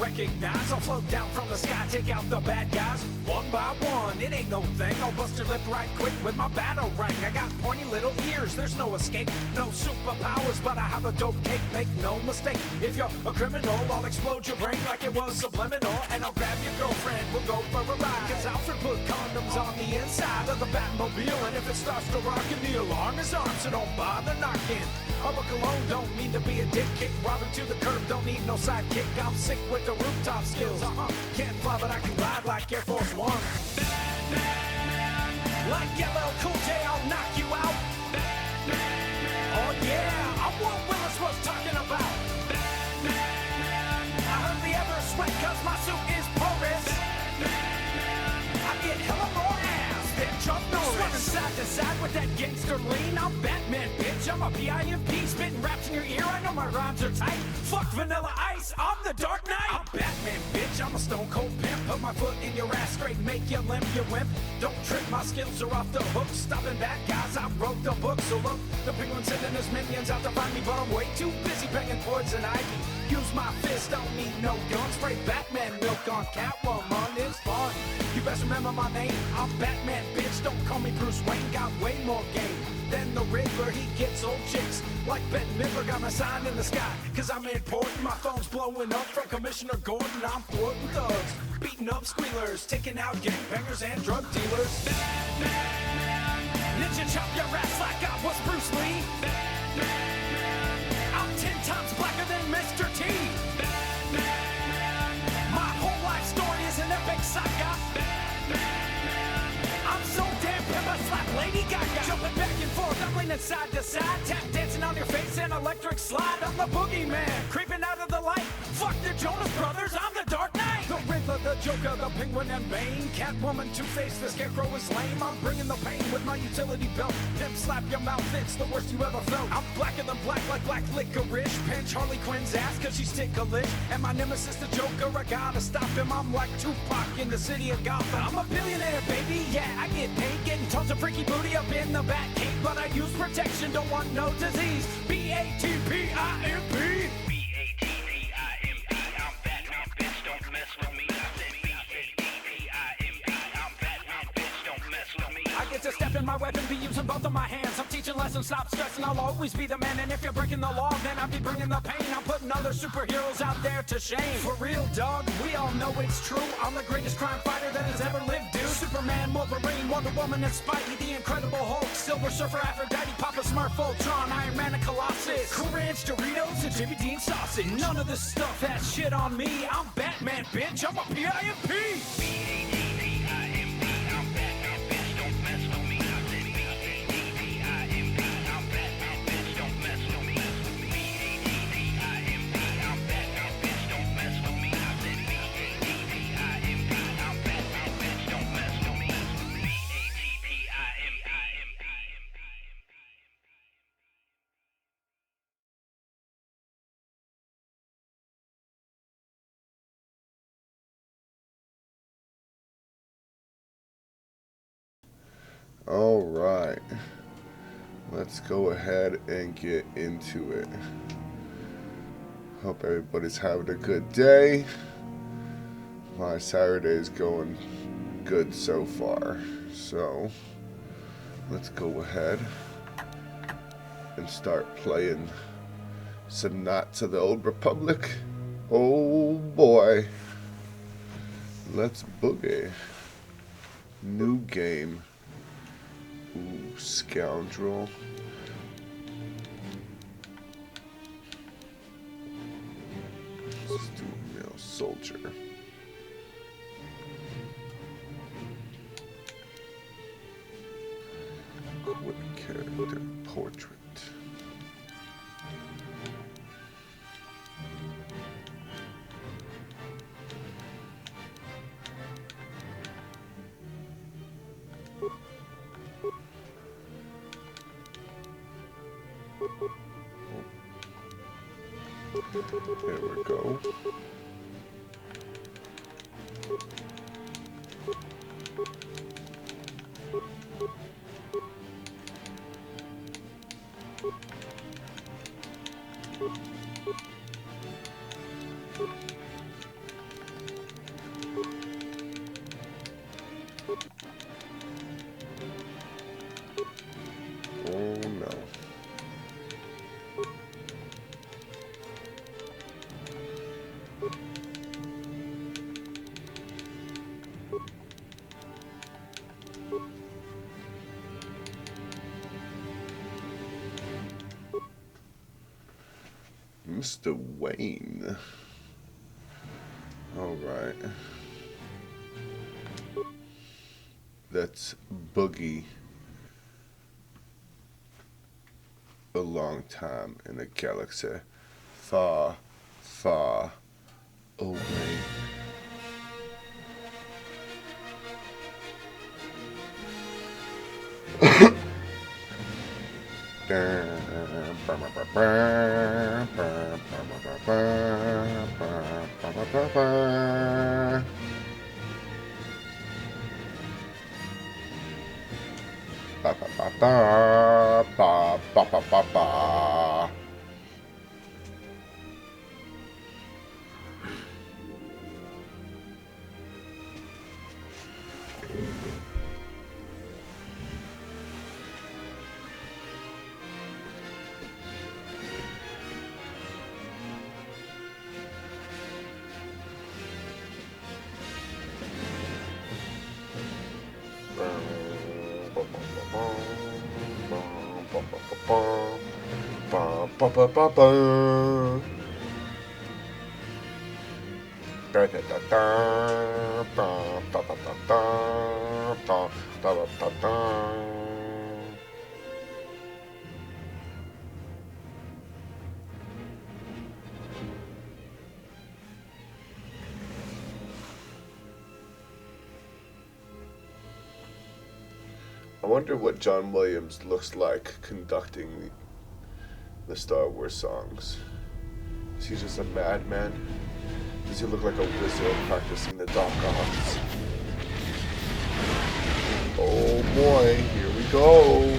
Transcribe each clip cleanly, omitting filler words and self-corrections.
recognize. I'll float down from the sky, take out the bad guys one by one. It ain't no thing, I'll bust your lip right quick with my battle ring. I got pointy little ears, there's no escape. No superpowers, but I have a dope cake. Make no mistake, if you're a criminal, I'll explode your brain like it was subliminal. And I'll grab your girlfriend, we'll go for a ride. Cause Alfred put condoms on the inside of the Batmobile. And if it starts to rock and the alarm is on, so don't bother knocking. I'm a cologne, don't mean to be a dick. Kick Robin to the curb, don't need no sidekick. I'm sick with the rooftop skills. Can't fly, but I can ride like Air Force One. Like Yellow Cool J, I'll knock you out. Oh yeah, I'm what Willis was talking about. I hardly ever sweat cause my suit is porous. I get hella more ass than Chuck Norris. Swerving side to side with that gangster lean. I'm Batman, bitch. I'm a PIMP. Spitting raps in your ear. I know my rhymes are tight. Fuck Vanilla Ice. I'm the Dark Knight. I'm Batman, bitch. I'm a stone cold pimp. Put my foot in your ass straight. Make you limp, you wimp. Don't trip. My skills are off the hook. Stopping bad guys. I wrote the book. So look, the penguin sending his minions out to find me. But I'm way too busy banging poison ivy. Use my fist. Don't need no gun. Spray Batman milk on Catwoman. It's fun. You best remember my name. I'm Batman, bitch. Don't call me Bruce Wayne. Got way more game than the Riddler. He gets old chicks like Bette Midler. Got my sign in the sky cause I'm important. My phone's blowing up from Commissioner Gordon. I'm thwarting thugs, beating up squealers, taking out gangbangers and drug dealers. Ninja chop your ass like I was Bruce Lee. I'm 10 times blacker than Mr. T. My whole life story is an epic saga. I'm so damn pimp, I slap Lady Gaga. Jumping back and forth, I'm leaning side to side. Tap dancing on your face and electric slide. I'm the boogeyman, creeping out of the light. Fuck the Jonas Brothers, I'm the Dark Knight. The Riddler, the Joker, the Penguin and Bane. Catwoman, Two-Face, the Scarecrow is lame. I'm bringing the pain with my utility belt. Pimp slap your mouth, it's the worst you ever felt. I'm blacker than black like black licorice. Pinch Harley Quinn's ass cause she's ticklish. And my nemesis, the Joker, I gotta stop him. I'm like Tupac in the city of Gotham. I'm a billionaire, baby, yeah, I get paid. Getting tons of freaky booty up in the back cave. But I use protection, don't want no disease. B-A-T-P-I-M-P. B-A-T-P-I-M-P. I'm Batman, bitch, don't mess with me. I said B-A-T-P-I-M-P. I'm Batman, bitch, don't mess with me. I get to step in my weapon, be using both of my hands. I'm teaching lessons, stop stressing, I'll always be the man. And if you're breaking the law, then I'll be bringing the pain. I'm putting other superheroes out there to shame. For real, dog, we all know it's true. I'm the greatest crime fighter that has ever lived, dude. Superman, Wolverine, Wonder Woman, and Spidey, the Incredible Hulk, Silver Surfer, Aphrodite, Papa Smurf, Voltron, Iron Man, and Colossus, Cool Ranch, Doritos, and Jimmy Dean sausage. None of this stuff has shit on me. I'm Batman, bitch. I'm a PIMP. B-A-T-P-I-M-P. I'm Batman, bitch. Don't mess with me. I said B-A-T-P-I-M-P. I'm Batman, bitch. Don't mess with me. B-A-T-P-I-M-P. I'm Batman, bitch. Don't mess with me. I said B-A-T-P-I-M-P. I'm Batman, bitch. Don't mess with me. B-A-T-P-I-M-P. All right, let's go ahead and get into it. Hope everybody's having a good day. My Saturday is going good so far, so let's go ahead and start playing some Knights of the Old Republic. Oh boy, let's boogie. New game. Ooh, scoundrel. Let's do a male soldier. Quick character portrait. There we go. Oh no. Mr. Wayne. All right. Let's boogie a long time in a galaxy far, far away. Ba ba ba ba ba ba ba ba ba. I wonder what John Williams looks like conducting the Star Wars songs. Is he just a madman? Does he look like a wizard practicing the dark arts? Oh boy, here we go.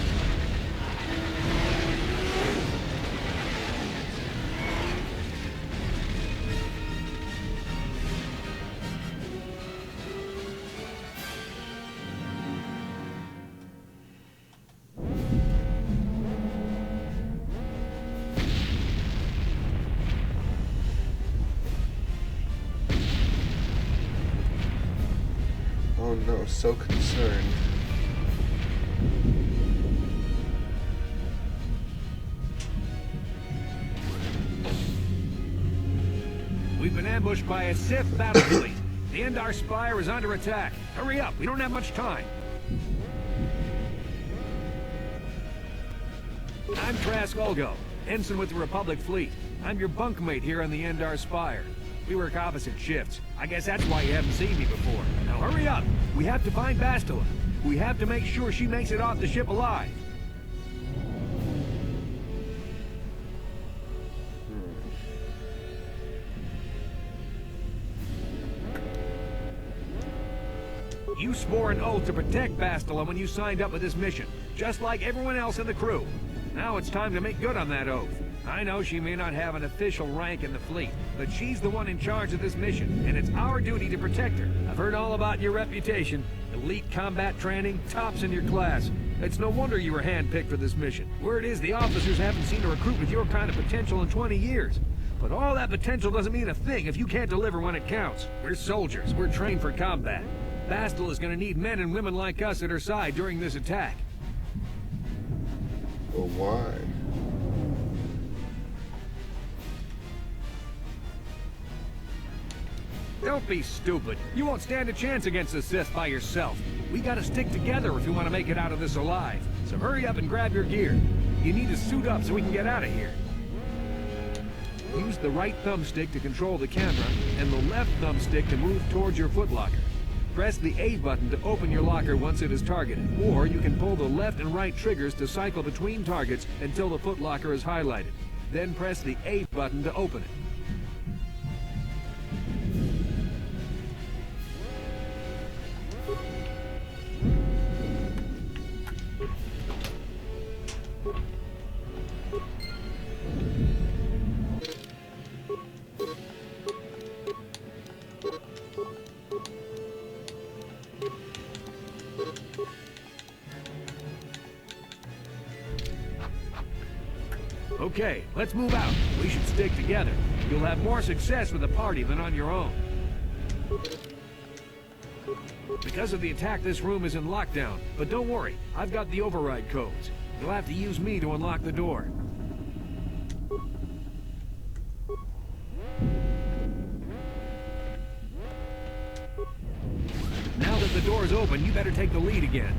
Oh no, so concerned. We've been ambushed by a Sith battle fleet. The Endar Spire is under attack. Hurry up, we don't have much time. I'm Trask Olgo, ensign with the Republic fleet. I'm your bunkmate here on the Endar Spire. We work opposite shifts. I guess that's why you haven't seen me before. Now hurry up! We have to find Bastila. We have to make sure she makes it off the ship alive. You swore an oath to protect Bastila when you signed up with this mission, just like everyone else in the crew. Now it's time to make good on that oath. I know she may not have an official rank in the fleet, but she's the one in charge of this mission, and it's our duty to protect her. I've heard all about your reputation. Elite combat training, tops in your class. It's no wonder you were handpicked for this mission. Word is the officers haven't seen a recruit with your kind of potential in 20 years. But all that potential doesn't mean a thing if you can't deliver when it counts. We're soldiers. We're trained for combat. Bastila is going to need men and women like us at her side during this attack. Well, why? Don't be stupid. You won't stand a chance against the Sith by yourself. We gotta stick together if we want to make it out of this alive. So hurry up and grab your gear. You need to suit up so we can get out of here. Use the right thumbstick to control the camera, and the left thumbstick to move towards your footlocker. Press the A button to open your locker once it is targeted, or you can pull the left and right triggers to cycle between targets until the footlocker is highlighted. Then press the A button to open it. Okay, let's move out. We should stick together. You'll have more success with a party than on your own. Because of the attack, this room is in lockdown. But don't worry, I've got the override codes. You'll have to use me to unlock the door. Now that the door's open, you better take the lead again.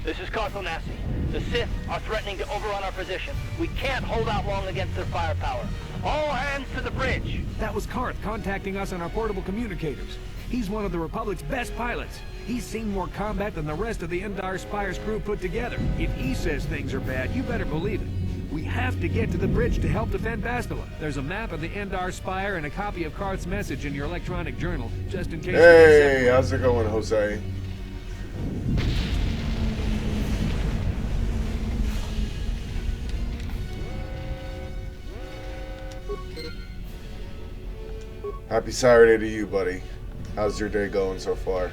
This is Carthel Nassi. The Sith are threatening to overrun our position. We can't hold out long against their firepower. All hands to the bridge! That was Karth contacting us on our portable communicators. He's one of the Republic's best pilots. He's seen more combat than the rest of the Endar Spire's crew put together. If he says things are bad, you better believe it. We have to get to the bridge to help defend Bastila. There's a map of the Endar Spire and a copy of Karth's message in your electronic journal, just in case. Hey, how's it going, Jose? Happy Saturday to you, buddy. How's your day going so far?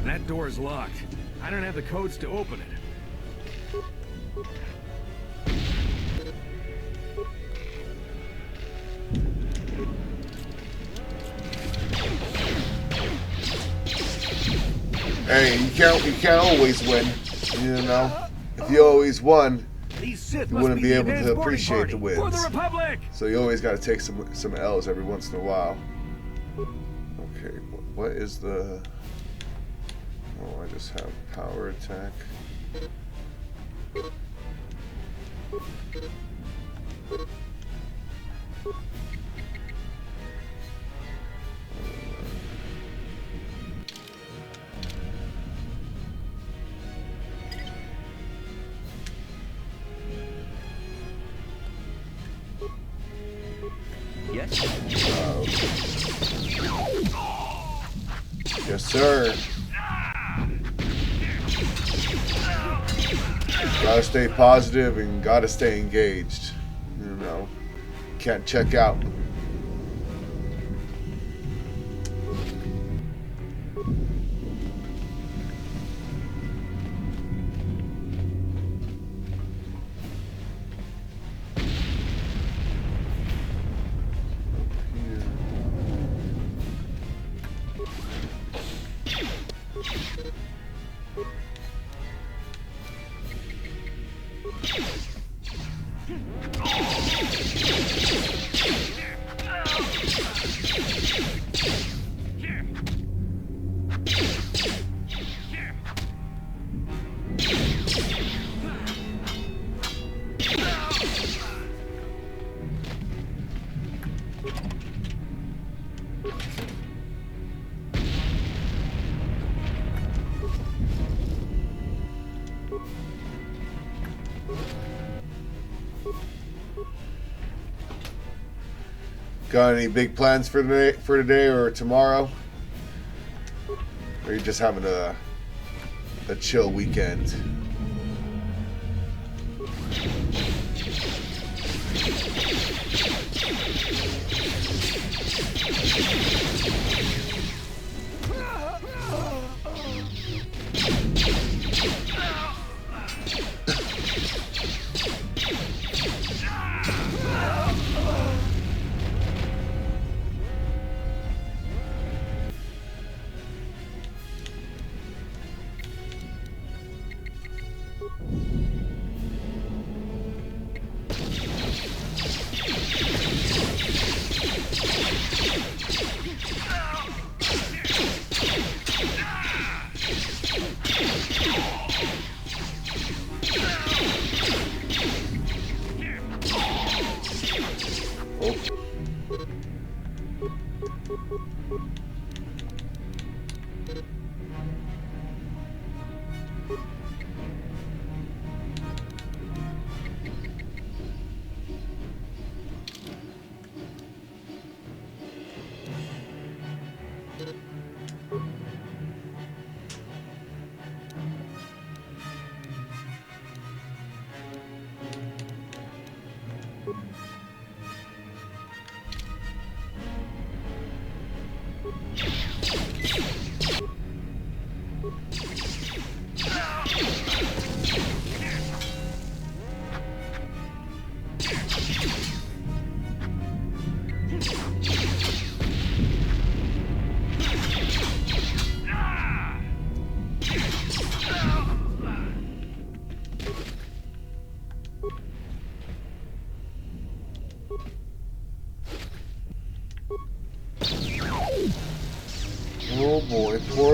That door's locked. I don't have the codes to open it. Hey, you can't always win. You know, if you always won, These Sith you must wouldn't be the able advanced to boarding appreciate party the for the wins. Republic. So you always got to take some L's every once in a while. Okay, what is the? Oh, I just have power attack. Yes. Yes, sir. Gotta stay positive and gotta stay engaged. You know, can't check out. Got any big plans for today or tomorrow? Or are you just having a chill weekend?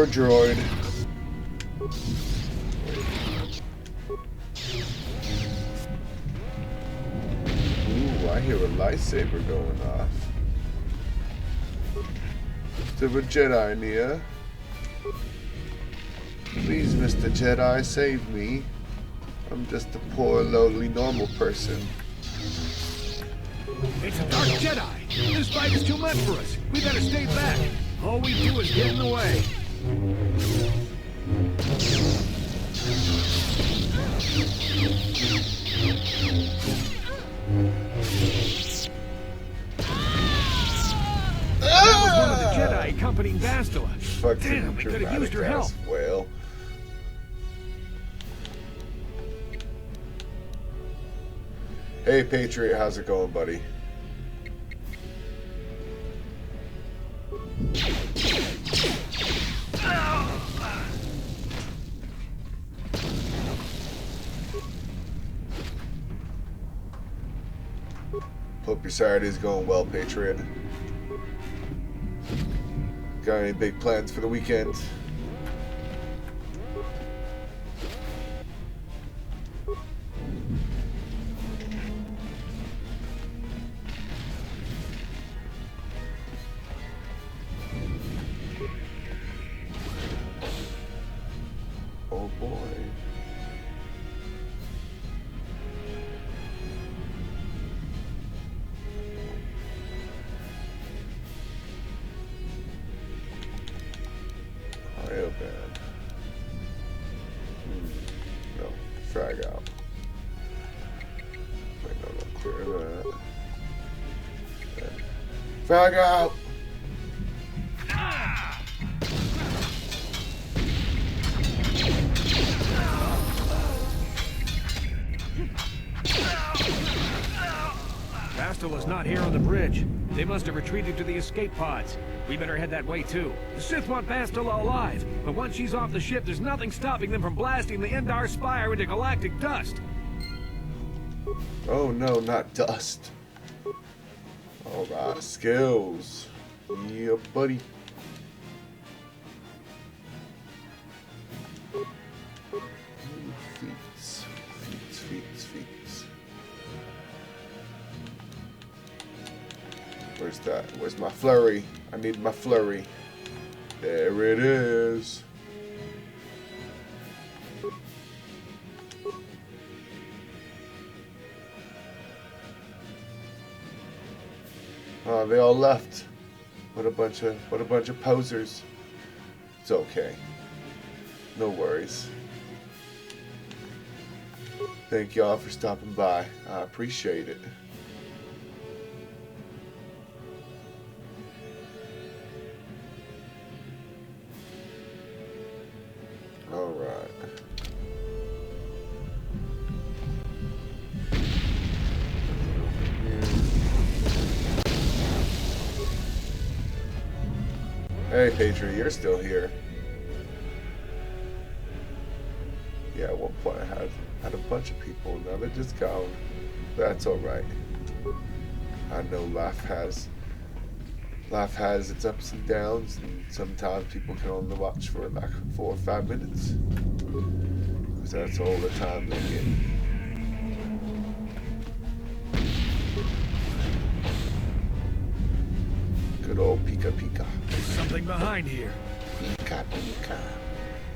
droid. Ooh, I hear a lightsaber going off. Is there a Jedi near? Please, Mr. Jedi, save me. I'm just a poor, lowly, normal person. It's a dark Jedi. This fight is too much for us. We better stay back. All we do is get in the way. That was one of the Jedi accompanying Bastila. Damn, we could have used her help. Well. Hey, Patriot, how's it going, buddy? Hope your Saturday's going well, Patriot. Got any big plans for the weekend? Oh boy. Real bad. No, frag out. Wait, no, no, clear that. Okay. Frag out! Bastila's not here on the bridge. They must have retreated to the escape pods. We better head that way too. The Sith want Bastila alive, but once she's off the ship, there's nothing stopping them from blasting the Endar Spire into galactic dust. Oh no, not dust. Alright, skills. Yeah, buddy. Feats. Where's that? Where's my flurry? I need my flurry. There it is. Oh, they all left. What a bunch of posers. It's okay. No worries. Thank y'all for stopping by. I appreciate it. All right. Hey, Patriot, you're still here. Yeah, at one point I had a bunch of people. Now they're just gone. That's all right. I know life has its ups and downs, and sometimes people can only watch for like 4 or 5 minutes, because that's all the time they get. Good old Pika Pika. There's something behind here. Pika Pika.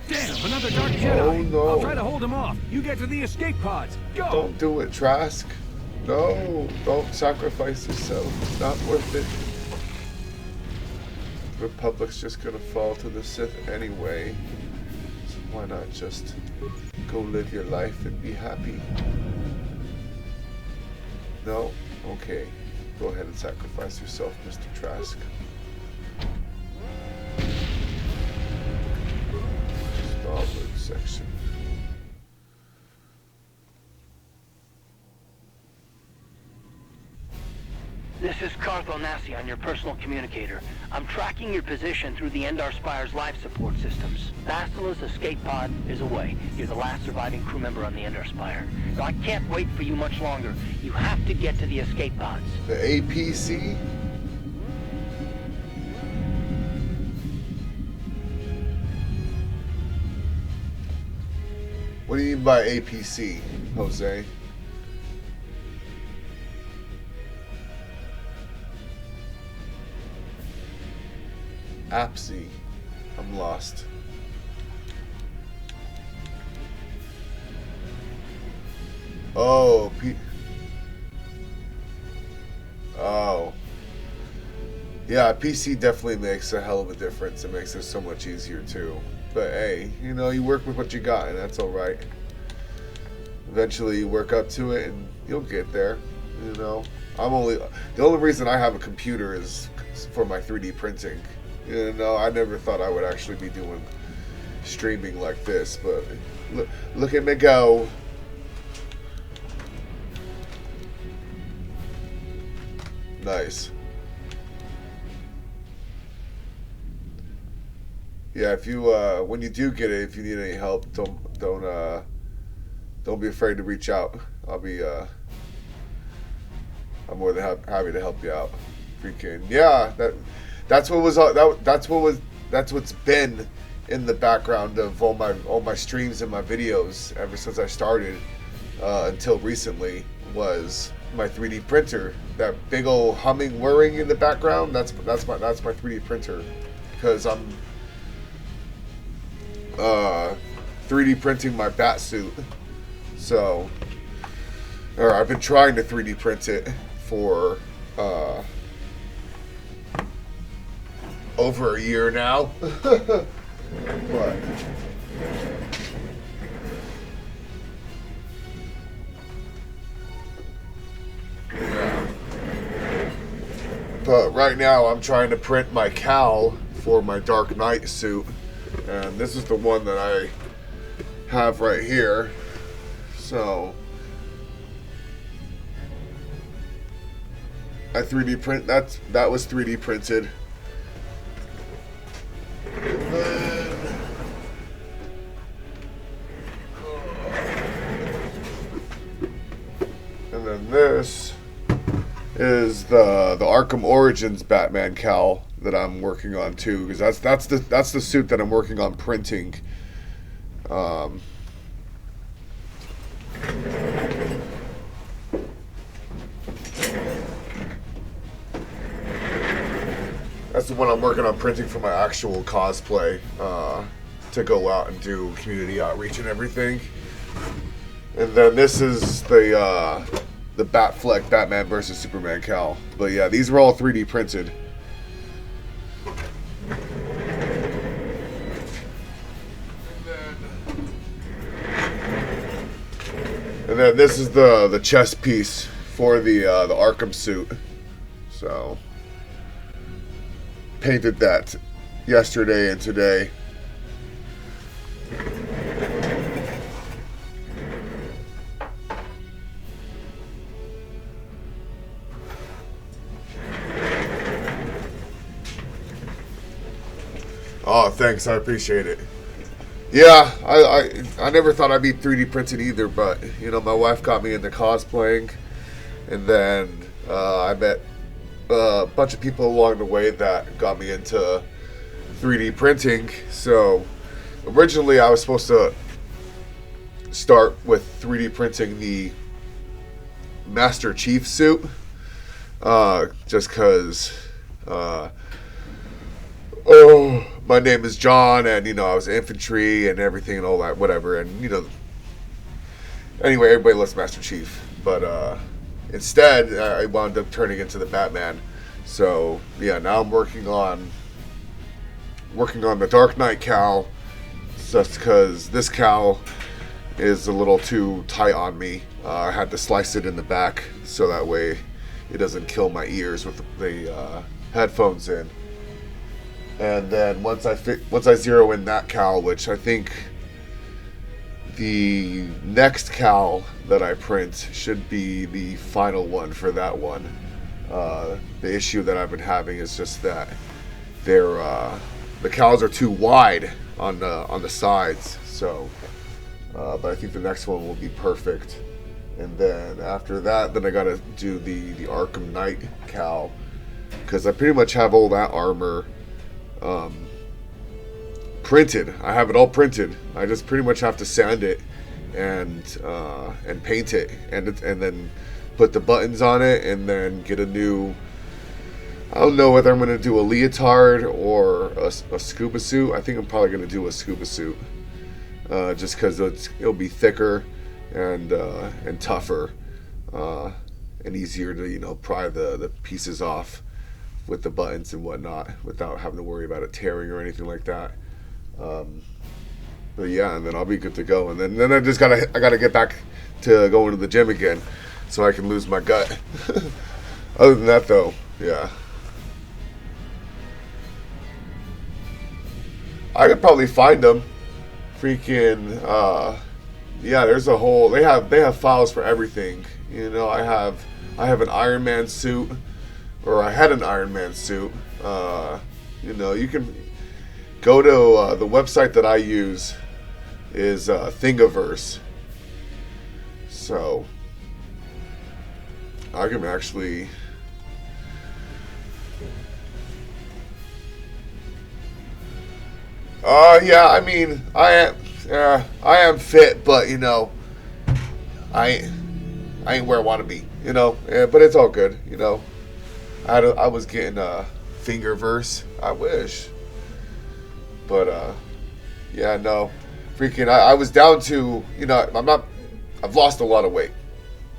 Damn, another dark Jedi. Oh no. I'll try to hold him off. You get to the escape pods. Go! Don't do it, Trask. No, don't sacrifice yourself. It's not worth it. The Republic's just gonna fall to the Sith anyway. So why not just go live your life and be happy? No? Okay. Go ahead and sacrifice yourself, Mr. Trask. Starboard section. This is Carthel Nassi on your personal communicator. I'm tracking your position through the Endar Spire's life support systems. Bastila's escape pod is away. You're the last surviving crew member on the Endar Spire. Now, I can't wait for you much longer. You have to get to the escape pods. The APC? What do you mean by APC, Jose? APC. I'm lost. Oh, oh. Yeah, PC definitely makes a hell of a difference. It makes it so much easier too. But hey, you know, you work with what you got, and that's all right. Eventually, you work up to it, and you'll get there. You know, the only reason I have a computer is for my 3D printing. You know, I never thought I would actually be doing streaming like this, but look at me go. Nice. Yeah, if you when you do get it, if you need any help, don't be afraid to reach out. I'm more than happy to help you out. Freaking yeah, that's what's been in the background of all my streams and my videos ever since I started until recently was my 3D printer. That big old humming whirring in the background, that's my 3D printer, because I'm 3D printing my bat suit. So, or I've been trying to 3D print it for over a year now. But right now I'm trying to print my cowl for my Dark Knight suit, and this is the one that I have right here. So I 3D print that was 3D printed. And then this is the Arkham Origins Batman cowl that I'm working on too, because that's the suit that I'm working on printing. That's the one I'm working on printing for my actual cosplay, to go out and do community outreach and everything. And then this is the Batfleck Batman vs Superman cowl. But yeah, these were all 3D printed. And then this is the chest piece for the Arkham suit. So painted that yesterday and today. Oh, thanks. I appreciate it. Yeah, I never thought I'd be 3D printed either, but you know, my wife got me into cosplaying, and then I met a bunch of people along the way that got me into 3D printing. So originally I was supposed to start with 3D printing the Master Chief suit, just because my name is John, and you know, I was infantry and everything and all that, whatever, and you know, anyway, everybody loves Master Chief, but instead I wound up turning into the Batman. So yeah, now I'm working on the Dark Knight cowl, just because this cowl is a little too tight on me. I had to slice it in the back so that way it doesn't kill my ears with the headphones in. And then once I zero in that cowl, which I think the next cowl that I print should be the final one for that one. The issue that I've been having is just that the cowls are too wide on the sides. So, but I think the next one will be perfect. And then after that, then I gotta do the Arkham Knight cowl, because I pretty much have all that armor printed. I have it all printed. I just pretty much have to sand it and paint it, and then put the buttons on it, and then get a new. I don't know whether I'm gonna do a leotard or a scuba suit. I think I'm probably gonna do a scuba suit, just because it'll be thicker and tougher, and easier to pry the pieces off with the buttons and whatnot without having to worry about it tearing or anything like that. But yeah, and then I'll be good to go. And then I gotta get back to going to the gym again, so I can lose my gut. Other than that, though, yeah, I could probably find them. Freaking, yeah. There's a whole. They have files for everything. I have an Iron Man suit, or I had an Iron Man suit. You can go to the website that I use is Thingiverse. So I can actually yeah, I mean I am fit, but I ain't where I want to be, but it's all good, I was getting Thingiverse. I wish. But yeah, no, freaking, I was down to, I've lost a lot of weight.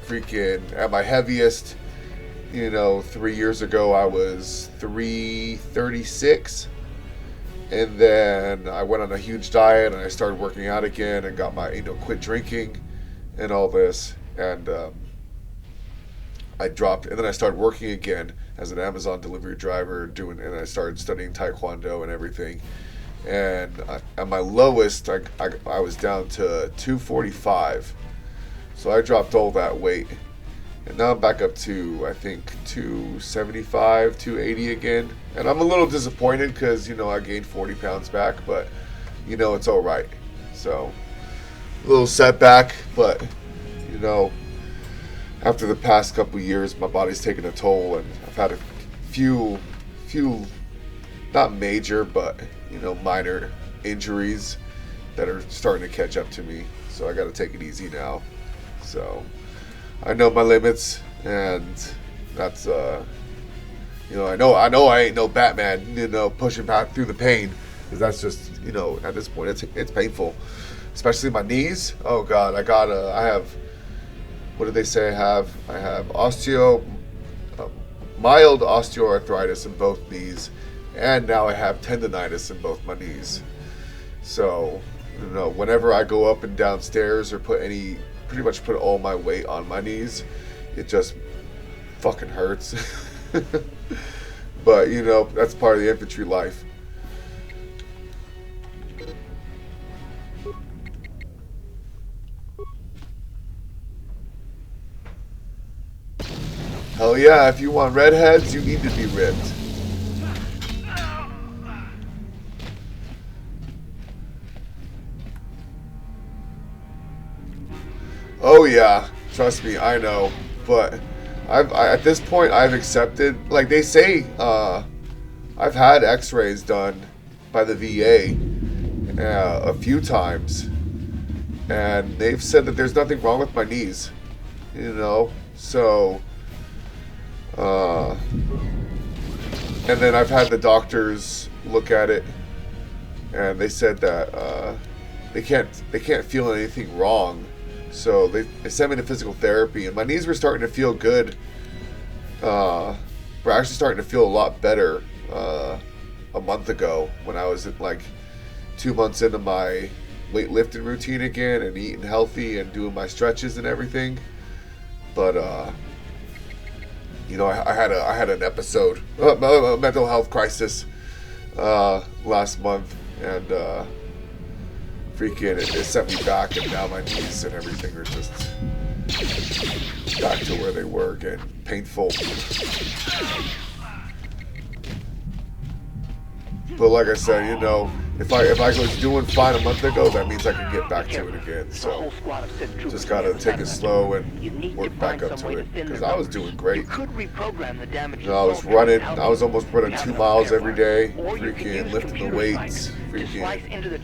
Freaking, at my heaviest, 3 years ago, I was 336. And then I went on a huge diet, and I started working out again, and got my, quit drinking and all this. And I dropped, and then I started working again as an Amazon delivery driver, and I started studying Taekwondo and everything. And at my lowest, I was down to 245. So I dropped all that weight. And now I'm back up to, I think, 275, 280 again. And I'm a little disappointed because, I gained 40 pounds back. But, it's all right. So, a little setback. But, after the past couple years, my body's taken a toll. And I've had a few, not major, but, minor injuries that are starting to catch up to me. So I got to take it easy now. So I know my limits, and that's I know I ain't no Batman, pushing back through the pain, because that's just, at this point it's painful, especially my knees. Oh God, I have, what did they say I have mild osteoarthritis in both knees, and now I have tendonitis in both my knees. So, whenever I go up and down stairs or pretty much put all my weight on my knees, it just fucking hurts. But, that's part of the infantry life. Hell yeah, if you want redheads, you need to be ripped. Oh yeah, trust me, I know. But at this point, I've accepted. Like they say, I've had X-rays done by the VA a few times, and they've said that there's nothing wrong with my knees. So, and then I've had the doctors look at it, and they said that they can't feel anything wrong. So they sent me to physical therapy, and my knees were starting to feel good. Were actually starting to feel a lot better a month ago, when I was like 2 months into my weightlifting routine again, and eating healthy and doing my stretches and everything. But I had an episode, a mental health crisis last month, and freaking it sent me back, and now my knees and everything are just back to where they were again. Painful. But like I said, if I was doing fine a month ago, that means I can get back to it again. So just gotta take it slow and work back up to it, because I was doing great. I was running. I was almost running 2 miles every day, freaking lifting the weights, freaking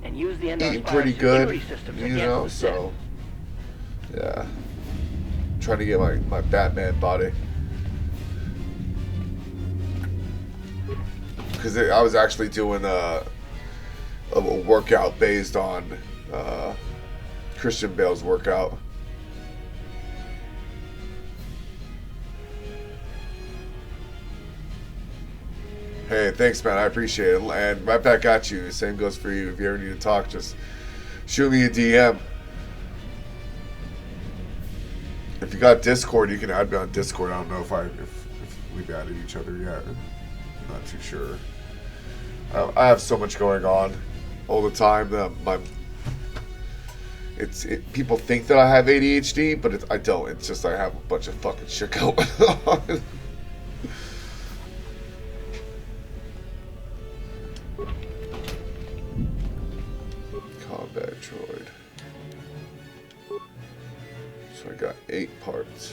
and use the Endar eating Spire's pretty good, security systems you against know, the Sith. so yeah. Trying to get my Batman body. Because I was actually doing a workout based on Christian Bale's workout. Hey, thanks, man. I appreciate it. And right back at you. Same goes for you. If you ever need to talk, just shoot me a DM. If you got Discord, you can add me on Discord. I don't know if we've added each other yet. I'm not too sure. I have so much going on all the time that people think that I have ADHD, but I don't. It's just I have a bunch of fucking shit going on. Combat droid. So I got 8 parts.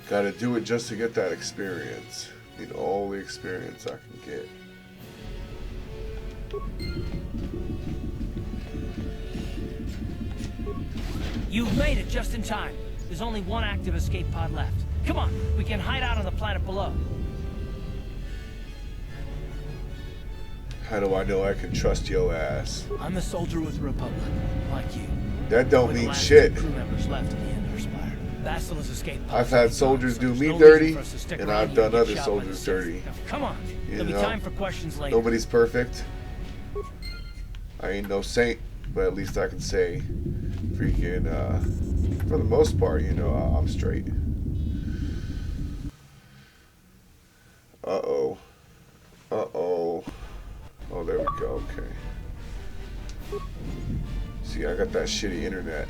Gotta do it just to get that experience. Need all the experience I can get. You've made it just in time. There's only one active escape pod left. Come on, we can hide out on the planet below. How do I know I can trust your ass? I'm a soldier with the Republic, like you. That don't We're the mean last shit. 2 crew members left in the Endar Spire. Basileus escape pod. I've had soldiers do me No dirty, reason for us to stick and around I've here and done get other shot by the soldiers Sith. dirty. Now, come on, there'll be know, time for questions later. Nobody's perfect. I ain't no saint, but at least I can say, freaking, for the most part, you know, I'm straight. Uh-oh. Uh-oh. Oh, there we go, okay. See, I got that shitty internet.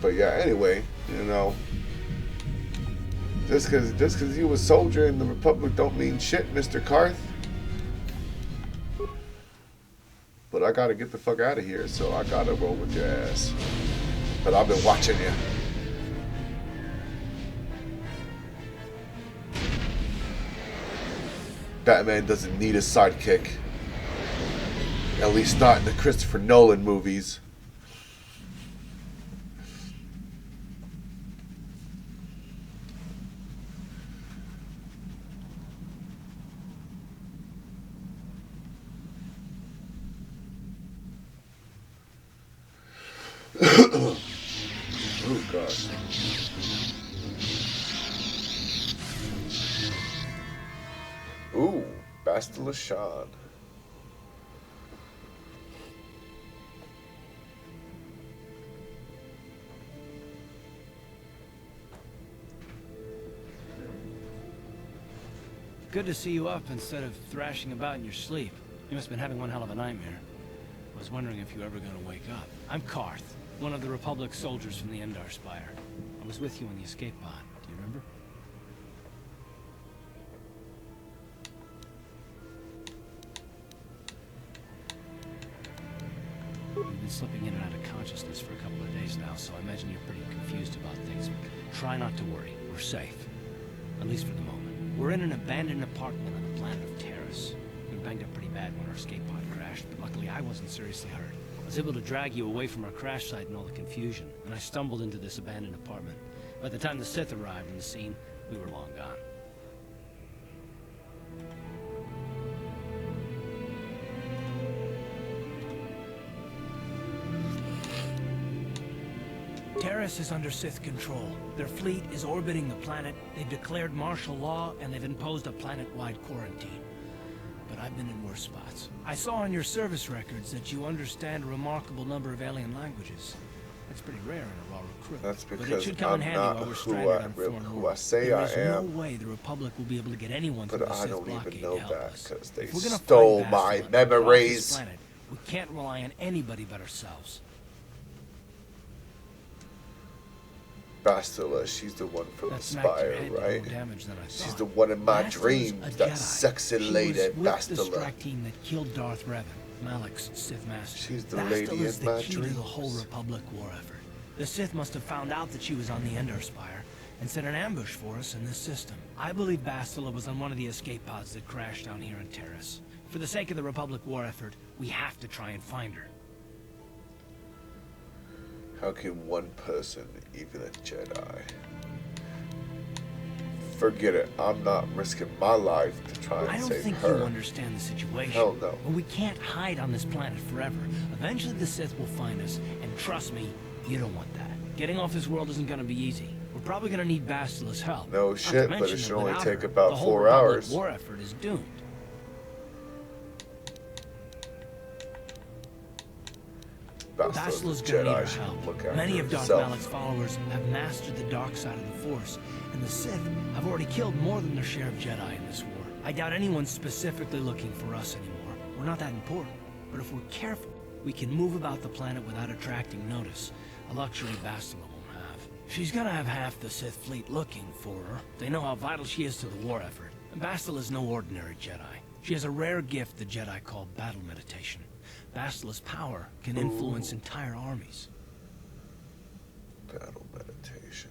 But yeah, anyway, you know, just cause you was a soldier in the Republic don't mean shit, Mr. Karth. But I gotta get the fuck out of here, so I gotta roll with your ass. But I've been watching you. Batman doesn't need a sidekick. At least not in the Christopher Nolan movies. Oh gosh. Ooh, Bastila Shan. Good to see you up instead of thrashing about in your sleep. You must have been having one hell of a nightmare. I was wondering if you were ever going to wake up. I'm Karth, one of the Republic soldiers from the Endar Spire. I was with you on the escape pod. Do you remember? You've been slipping in and out of consciousness for a couple of days now, so I imagine you're pretty confused about things. Try not to worry. We're safe. At least for the moment. We're in an abandoned apartment on the planet of Terrace. We were banged up pretty bad when our escape pod crashed, but luckily I wasn't seriously hurt. I was able to drag you away from our crash site and all the confusion, and I stumbled into this abandoned apartment. By the time the Sith arrived on the scene, we were long gone. Terrace is under Sith control. Their fleet is orbiting the planet. They've declared martial law, and they've imposed a planet-wide quarantine. But I've been in worse spots. I saw on your service records that you understand a remarkable number of alien languages. That's pretty rare in a raw recruit. That's but it because should come in I'm handy not while we're who stranded I on really- foreign who I world. say I There is am. no way the Republic will be able to get anyone through But the I Sith don't blockade even know to help that us. because they If we're gonna stole find my Bastila and drop this memories. planet, we can't rely on anybody but ourselves. Bastila, she's the one from That the smacked your Spire, head, did right? more damage than I She's thought. the one in my Bastila's dreams, a that Jedi. sexy She lady, was with the Bastila. strike team that killed Darth Revan, Malak's Sith master. She's the lady Bastila's in the my key to the whole dreams. Republic war effort. The Sith must have found out that she was on the Endar Spire and set an ambush for us in this system. I believe Bastila was on one of the escape pods that crashed down here in Terrace. For the sake of the Republic war effort, we have to try and find her. How can one person, even a Jedi? Forget it. I'm not risking my life to try I and don't save think her. you understand the situation. Hell no. But we can't hide on this planet forever. Eventually the Sith will find us, and trust me, you don't want that. Getting off this world isn't gonna be easy. We're probably gonna need Bastila's help. No Not to shit, but mention it should that only without take her, about the whole 4 Republic hours. war effort is doomed. Bastila's Bastila's a gonna need our Jedi. She help. can look after Many of Darth herself. Malak's followers have mastered the dark side of the Force, and the Sith have already killed more than their share of Jedi in this war. I doubt anyone's specifically looking for us anymore. We're not that important. But if we're careful, we can move about the planet without attracting notice, a luxury Bastila won't have. She's gonna have half the Sith fleet looking for her. They know how vital she is to the war effort. And Bastila's no ordinary Jedi. She has a rare gift the Jedi call battle meditation. Bastila's power can influence entire armies. Battle meditation.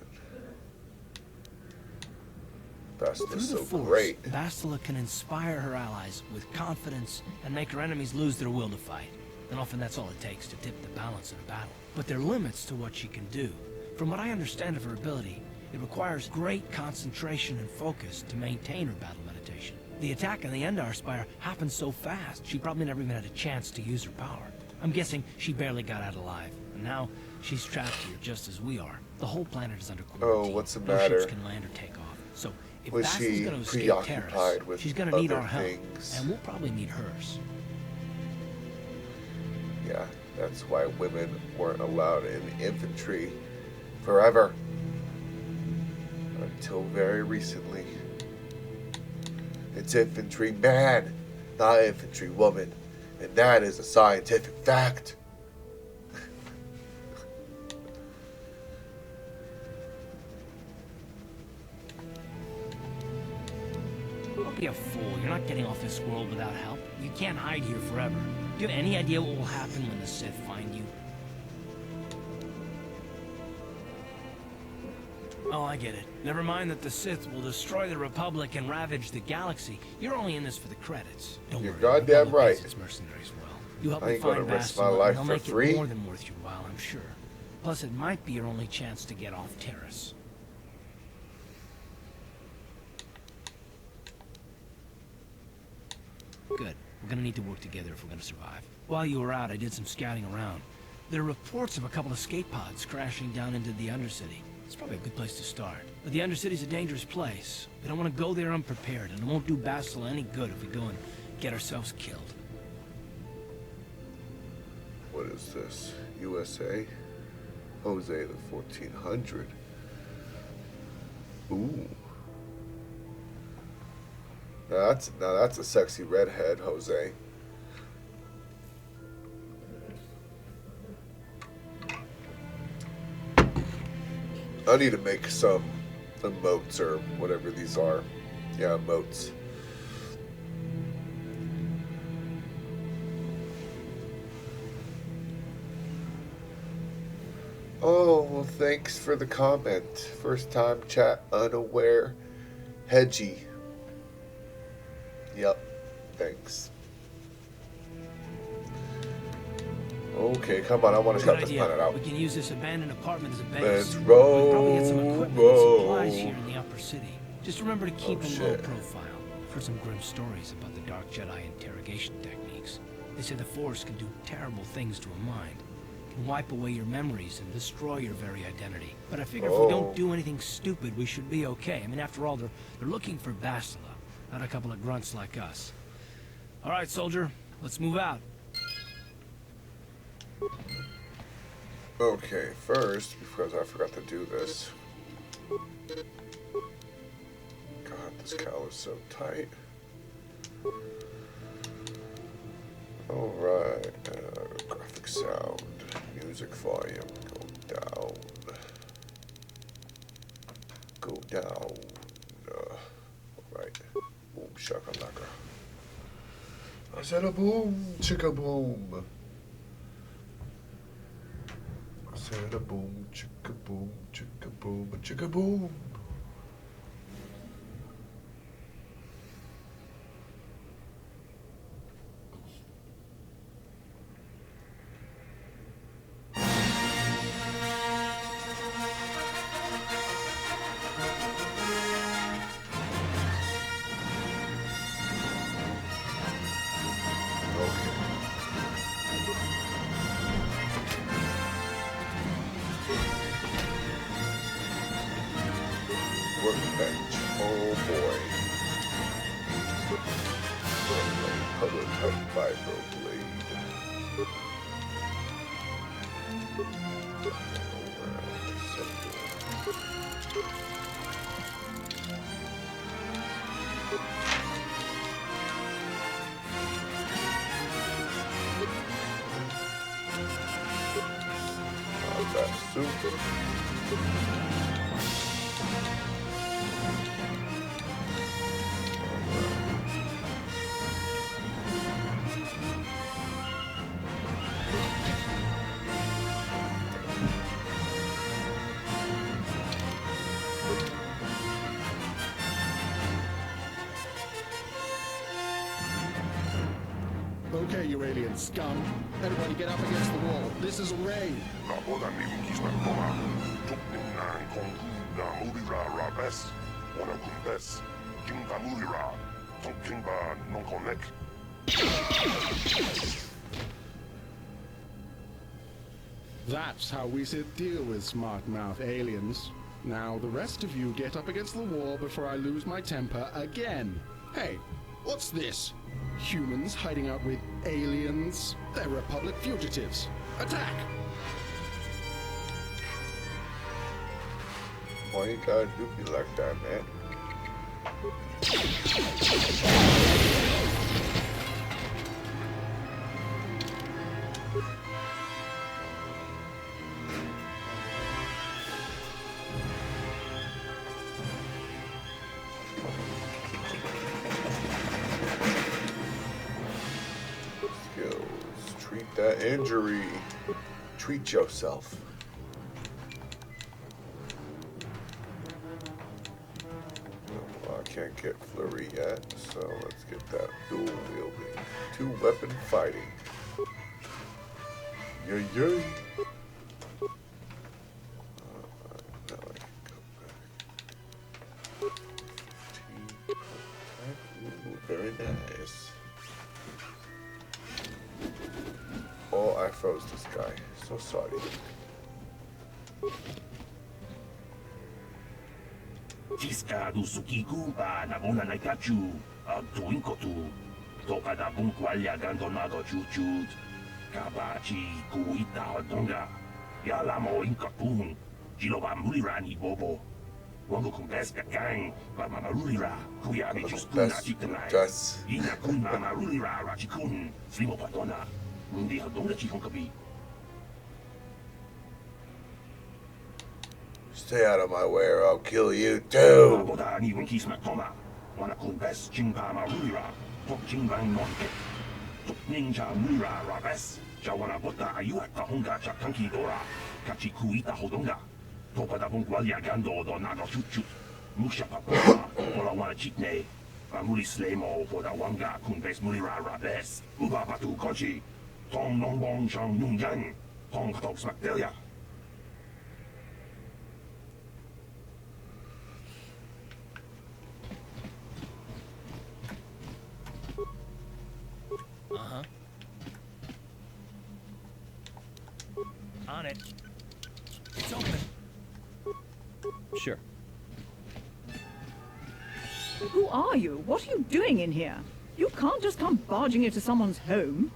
Through Bastila's the so Force, great. Bastila can inspire her allies with confidence and make her enemies lose their will to fight. And often that's all it takes to tip the balance in a battle. But there are limits to what she can do. From what I understand of her ability, it requires great concentration and focus to maintain her battle meditation. The attack on the Endar Spire happened so fast, she probably never even had a chance to use her power. I'm guessing she barely got out alive. And now, she's trapped here just as we are. The whole planet is under quarantine. Oh, what's the No matter? ships can land or take off. So, if Was Bastila's she gonna escape preoccupied Terrace, with she's gonna need other our help. things? And we'll probably need hers. Yeah, that's why women weren't allowed in infantry forever. Until very recently. It's infantry man, not infantry woman. And that is a scientific fact. Don't be a fool. You're not getting off this world without help. You can't hide here forever. Do you have any idea what will happen when the Sith find you? Oh, I get it. Never mind that the Sith will destroy the Republic and ravage the galaxy. You're only in this for the credits. Don't You're worry. goddamn the Republic right. pays its mercenaries well. You help I me ain't gonna find risk my Bastila, life and they'll for make free. it more than worth your while, I'm sure. Plus, it might be your only chance to get off Terrace. Good. We're gonna need to work together if we're gonna survive. While you were out, I did some scouting around. There are reports of a couple of escape pods crashing down into the Undercity. It's probably a good place to start. But the Undercity's a dangerous place. We don't want to go there unprepared, and it won't do Bastila any good if we go and get ourselves killed. What is this? USA? Jose the 1400. Ooh. Now that's a sexy redhead, Jose. I need to make some emotes or whatever these are. Yeah, emotes. Oh, well, thanks for the comment. First time chat, unaware. Hedgy. Yep, thanks. Okay, come on, I want to Good cut this idea. planet out. We can use this abandoned apartment as a base. Let's We can roll, probably get some equipment roll. and supplies here in the upper city. Just remember to keep Oh, a low shit. profile. I've heard some grim stories about the Dark Jedi interrogation techniques. They say the Force can do terrible things to a mind. can wipe away your memories and destroy your very identity. But I figure if we Oh. don't do anything stupid, we should be okay. I mean, after all, they're looking for Bastila, not a couple of grunts like us. All right, soldier, let's move out. Okay, first, because I forgot to do this. God, this cowl is so tight. Alright, graphic sound, music volume, go down. Go down. Alright, boom, shakalaka. I said a boom, chicka boom. I said a boom, chicka boom, chicka boom, a chicka boom. Workbench. Oh boy. Prototype vibroblade. Combat suit. Okay, you alien scum. Everybody get up against the wall. This is a raid. That's how we deal with smart mouth aliens. Now the rest of you get up against the wall before I lose my temper again. Hey, what's this? Humans hiding out with aliens? They're Republic fugitives. Attack! Why you gotta do me like that, man? Skills. Treat that injury. Treat yourself. Well, I can't get flurry yet, so let's get that dual wielding. 2-weapon fighting. Yay, yay. Now I can go back. Ooh, very nice. Oh, I froze this guy. So sorry. Jiska du sukiku ba na bona na kachu a tuinkotu. Toka da bunkwalya gandonago chuchut. Kabachi kuita hodonga. Yalamo inkatun. Jiloba mulirani bobo. Wango kumbeska gang. Ba mamarulira. Kuya bichuskuna chitanai. Ina kun mamarulira rachikun. Slimo patona. Mundi hodonga chikonkabi. Stay out of my way or I'll kill you too. Boda ni winkis matoma. Wana kumbes chingpa marulira. Tok chingbang nonke. Tok ninja mulira rabes. Jawana bota ayuata honga chakanki dora. Kachi kuita hodonga. Topa da bunkwalya gando do nago chuchut. Musha papa. Ola wana chitne. Mamuli slemo boda wanga kumbes mulira rabes. Uba patu kochi. Tong nongbong chang nungyan. Tong katok smakdelia. On it. It's open. Sure. Who are you? What are you doing in here? You can't just come barging into someone's home.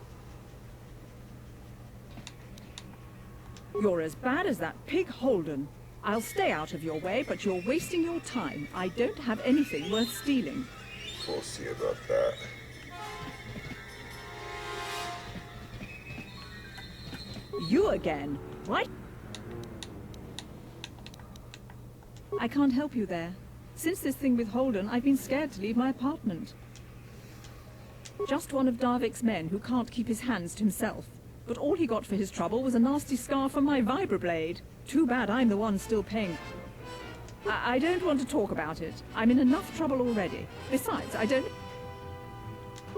You're as bad as that pig Holden. I'll stay out of your way, but you're wasting your time. I don't have anything worth stealing. We'll see about that. You again, right? I can't help you there. Since this thing with Holden, I've been scared to leave my apartment. Just one of Darvik's men who can't keep his hands to himself. But all he got for his trouble was a nasty scar from my vibroblade. Too bad I'm the one still paying. I don't want to talk about it. I'm in enough trouble already. Besides, I don't...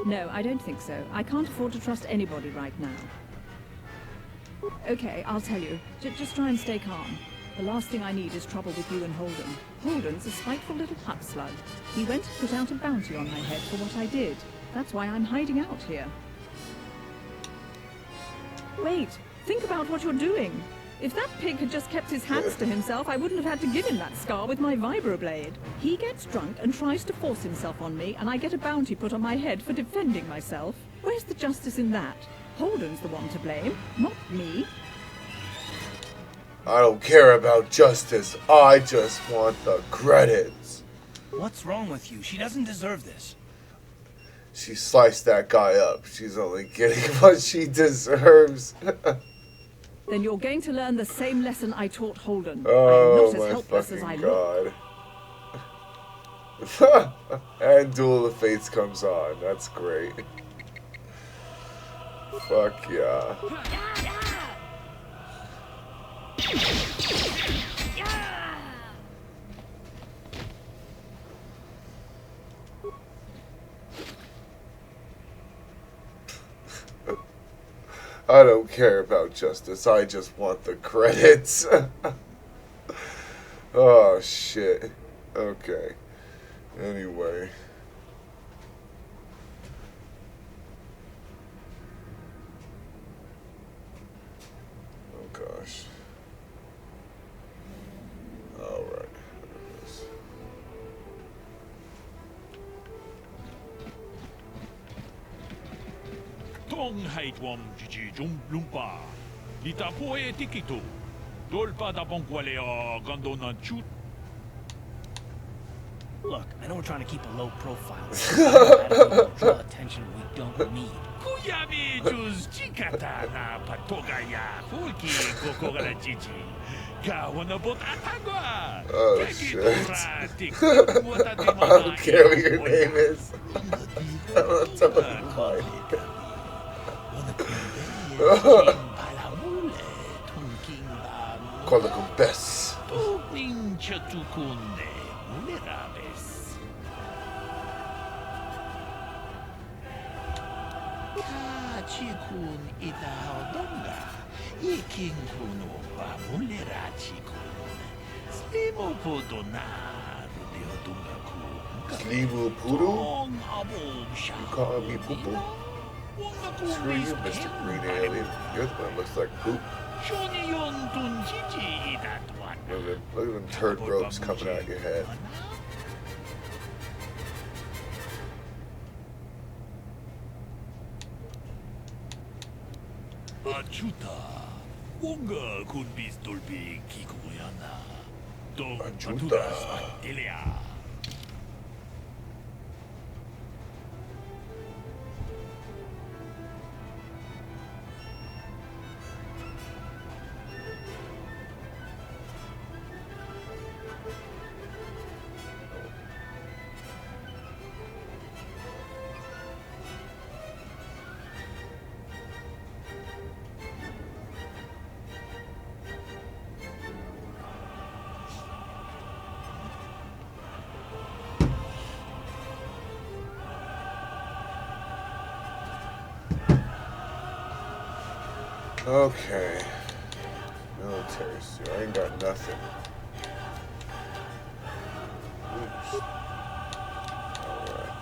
No, I don't think so. I can't afford to trust anybody right now. Okay, I'll tell you. Just try and stay calm. The last thing I need is trouble with you and Holden. Holden's a spiteful little hut slug. He went and put out a bounty on my head for what I did. That's why I'm hiding out here. Wait, think about what you're doing. If that pig had just kept his hands to himself, I wouldn't have had to give him that scar with my vibroblade. He gets drunk and tries to force himself on me, and I get a bounty put on my head for defending myself. Where's the justice in that? Holden's the one to blame, not me. I don't care about justice. I just want the credits. What's wrong with you? She doesn't deserve this. She sliced that guy up. She's only getting what she deserves. Then you're going to learn the same lesson I taught Holden. Oh, I'm not as my helpless as I fucking look. God. And Duel of the Fates comes on. That's great. Fuck yeah. I don't care about justice. I just want the credits. Oh, shit. Okay. Anyway. Oh, gosh. Alright. Tong haitwam jiji jum lumpa. Lita poe tikitu. Dolpa da bonqualeo gondona chut. Look, I know we're trying to keep a low profile. But draw attention we don't need. Kuyami juz chikata na patogaya. Hulki kokogara jiji. Kawanabot atagwa. Oh, shit. I don't care what your name is. I'm totally fine. Quando con Bess. Chikun ita hodonga. Ikin kuno pa mulera chikun. Slimo podona. Rudiodunga ku. Slivu Poodle? Tong abo You call me poo poo? Screw you, Mr. Green Alien. You're the one that looks like poop. Look at them turd ropes coming out your head. Achuta. Wonga kun bis dolbi kikuyana. Dong patudas aktelia. Okay. Military suit. I ain't got nothing. Oops. Alright.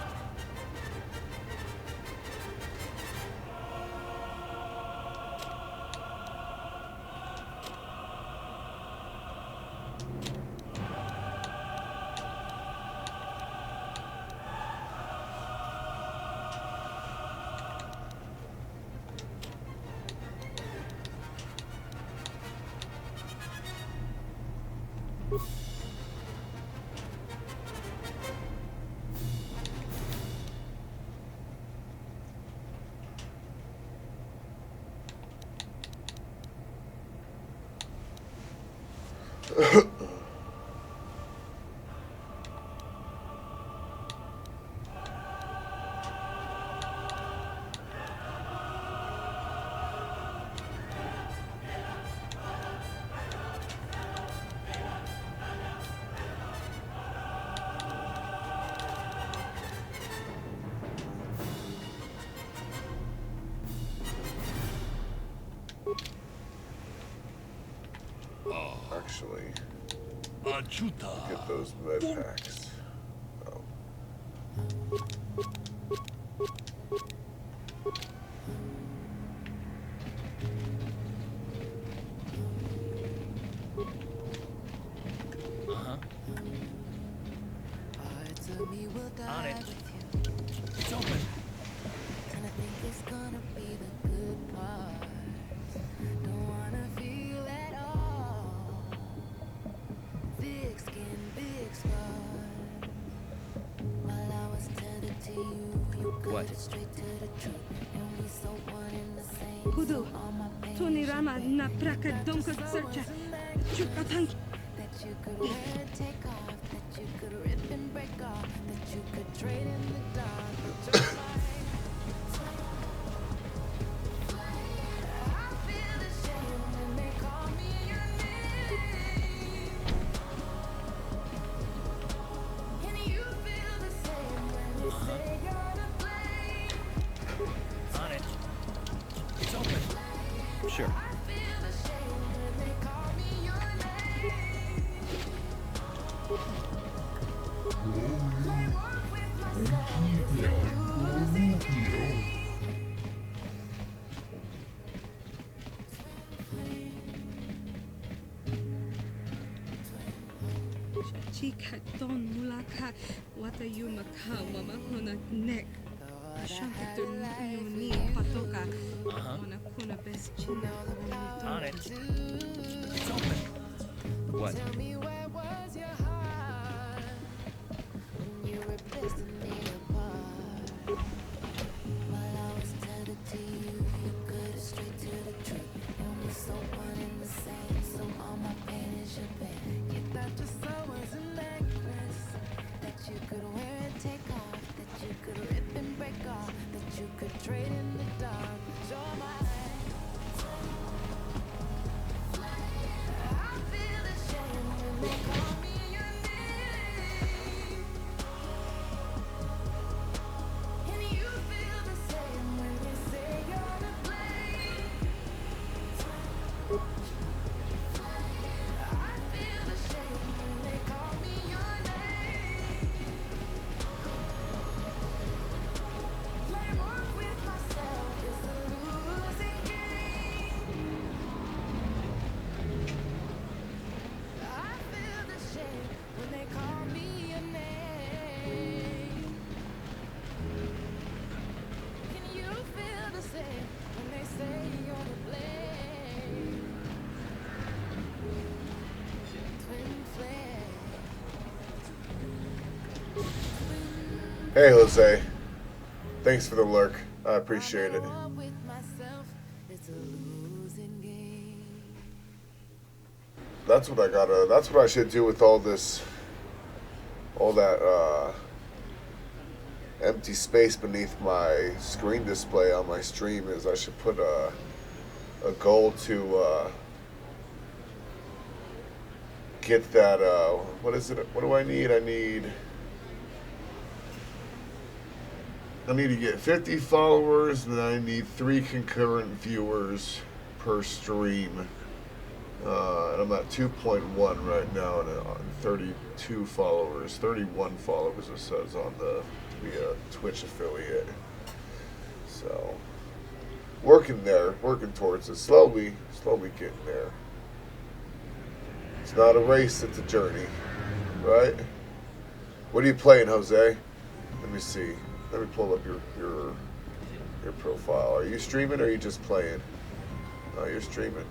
Actually, Achuta. get those med packs. Oh. On it. It's open. And I think it's gonna be the good part. Don't wanna feel at all. Thick skin, big scar. While I was tender to you, you cut it straight to the truth. And we so one in the same. Kudu, So all my pain Tony is Rama na praka donka searcha. Chukatan. that you could wear and take off, that you could rip and break off, that you could trade in the dark. But you're mine. I feel ashamed when they call me your name. And you feel the same when they say you're to blame. On it. It's open. Sure. I feel ashamed when they call me your name. Play work with myself is a losing game. Chika don mulaka. Wata yu maka mama kona neck. Shanta tu ni patoka. Ona kuna best china. On it. It's open. What? Tell me where was your heart when you were twisting me apart? While I was tethered to you, you cut it straight to the truth. And we so one in the same, so all my pain is your pain. You thought your soul was a necklace that you could wear and take off, that you could rip and break off, that you could trade in the dark. But you're mine. I feel ashamed when they call me your name. And you feel the same when they say you're to blame. I feel ashamed when they call me your name. Play work with myself is a losing game. I feel the shame when they call me your name. Can you feel the same when they say you're to blame? Twin flame. Hey, Jose. Thanks for the lurk. I appreciate it. War with myself, it's a losing game. That's what I gotta. That's what I should do with all this, all that empty space beneath my screen display on my stream. Is I should put a goal to get that. What is it? What do I need? I need to get 50 followers, and then I need 3 concurrent viewers per stream. And I'm at 2.1 right now, and on 32 followers, 31 followers it says on the Twitch affiliate. So, working towards it, slowly getting there. It's not a race, it's a journey, right? What are you playing, Jose? Let me see. Let me pull up your profile. Are you streaming or are you just playing? Oh, you're streaming.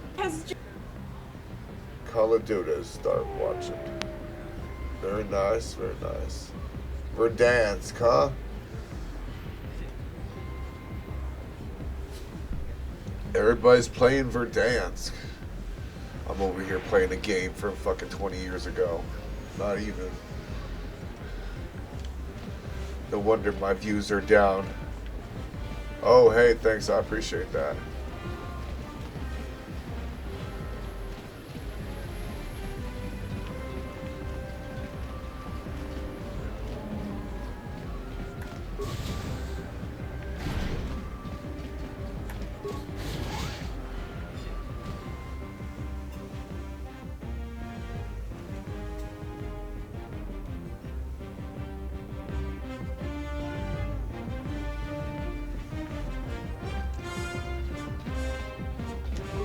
Call of Duty, start watching. Very nice, very nice. Verdansk, huh? Everybody's playing Verdansk. I'm over here playing a game from fucking 20 years ago. Not even. No wonder my views are down. Oh, hey, thanks. I appreciate that.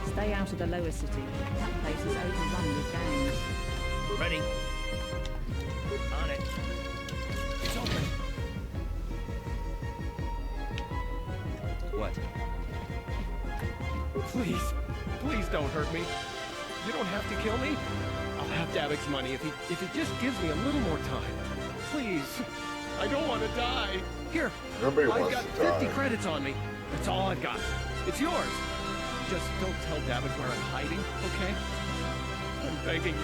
Stay out of the lower city. That place is overrun with gangs. Ready. On it. It's open. What? Please, please don't hurt me. You don't have to kill me. I'll have Davic's money if he just gives me a little more time. Please, I don't want to die. Here, Nobody I've wants got to die. 50 credits on me. That's all I've got. It's yours. Just don't tell Davic where I'm hiding, okay? I'm begging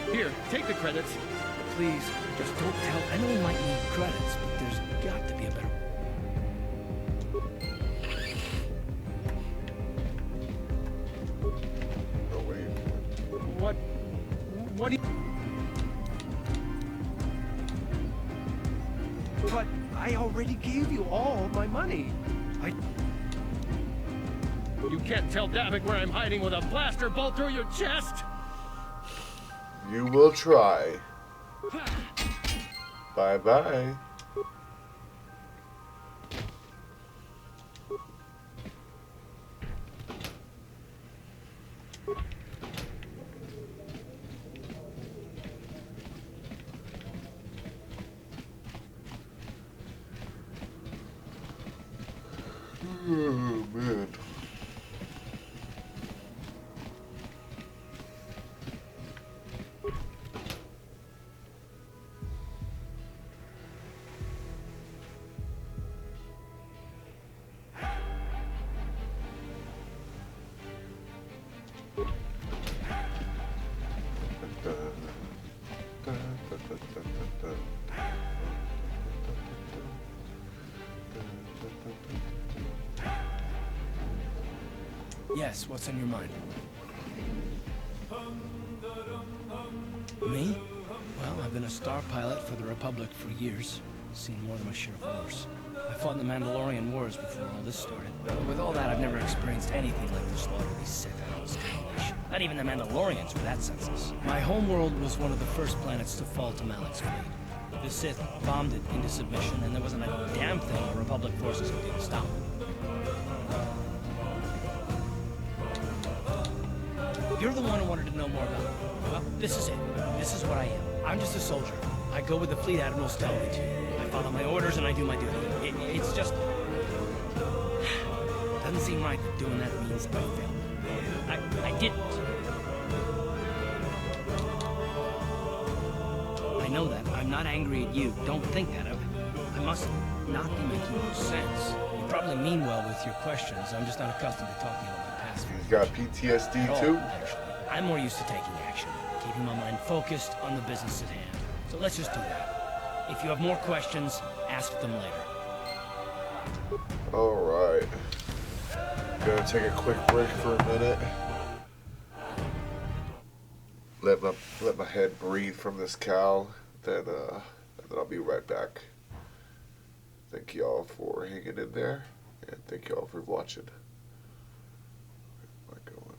you. Here, take the credits. Please, just don't tell. I know we might need credits, but there's got to be a better... Oh, wait. What do you... But I already gave you all my money. You can't tell Davic where I'm hiding with a blaster bolt through your chest! You will try. Bye-bye. Oh, man. Yes, what's on your mind? Me? Well, I've been a star pilot for the Republic for years. Seen more than my share of wars. I fought in the Mandalorian Wars before all this started. But with all that, I've never experienced anything like the slaughter these Sith hounds unleash. Not even the Mandalorians were that senseless. My homeworld was one of the first planets to fall to Malik's fleet. The Sith bombed it into submission, and there wasn't a damn thing the Republic forces could do to stop it. You're the one who wanted to know more about it. Well, this is it. This is what I am. I'm just a soldier. I go with the fleet admirals tell me to. I follow my orders and I do my duty. It's just... Doesn't seem right that doing that means I failed. I didn't. I know that. I'm not angry at you. Don't think that. I must not be making much sense. You probably mean well with your questions. I'm just not accustomed to talking about my past. He's got PTSD too? Actually, I'm more used to taking action, keeping my mind focused on the business at hand. So let's just do that. If you have more questions, ask them later. Alright. Gonna take a quick break for a minute. Let my head breathe from this cow. Then I'll be right back. Thank y'all for hanging in there, and thank y'all for watching. Where am I going?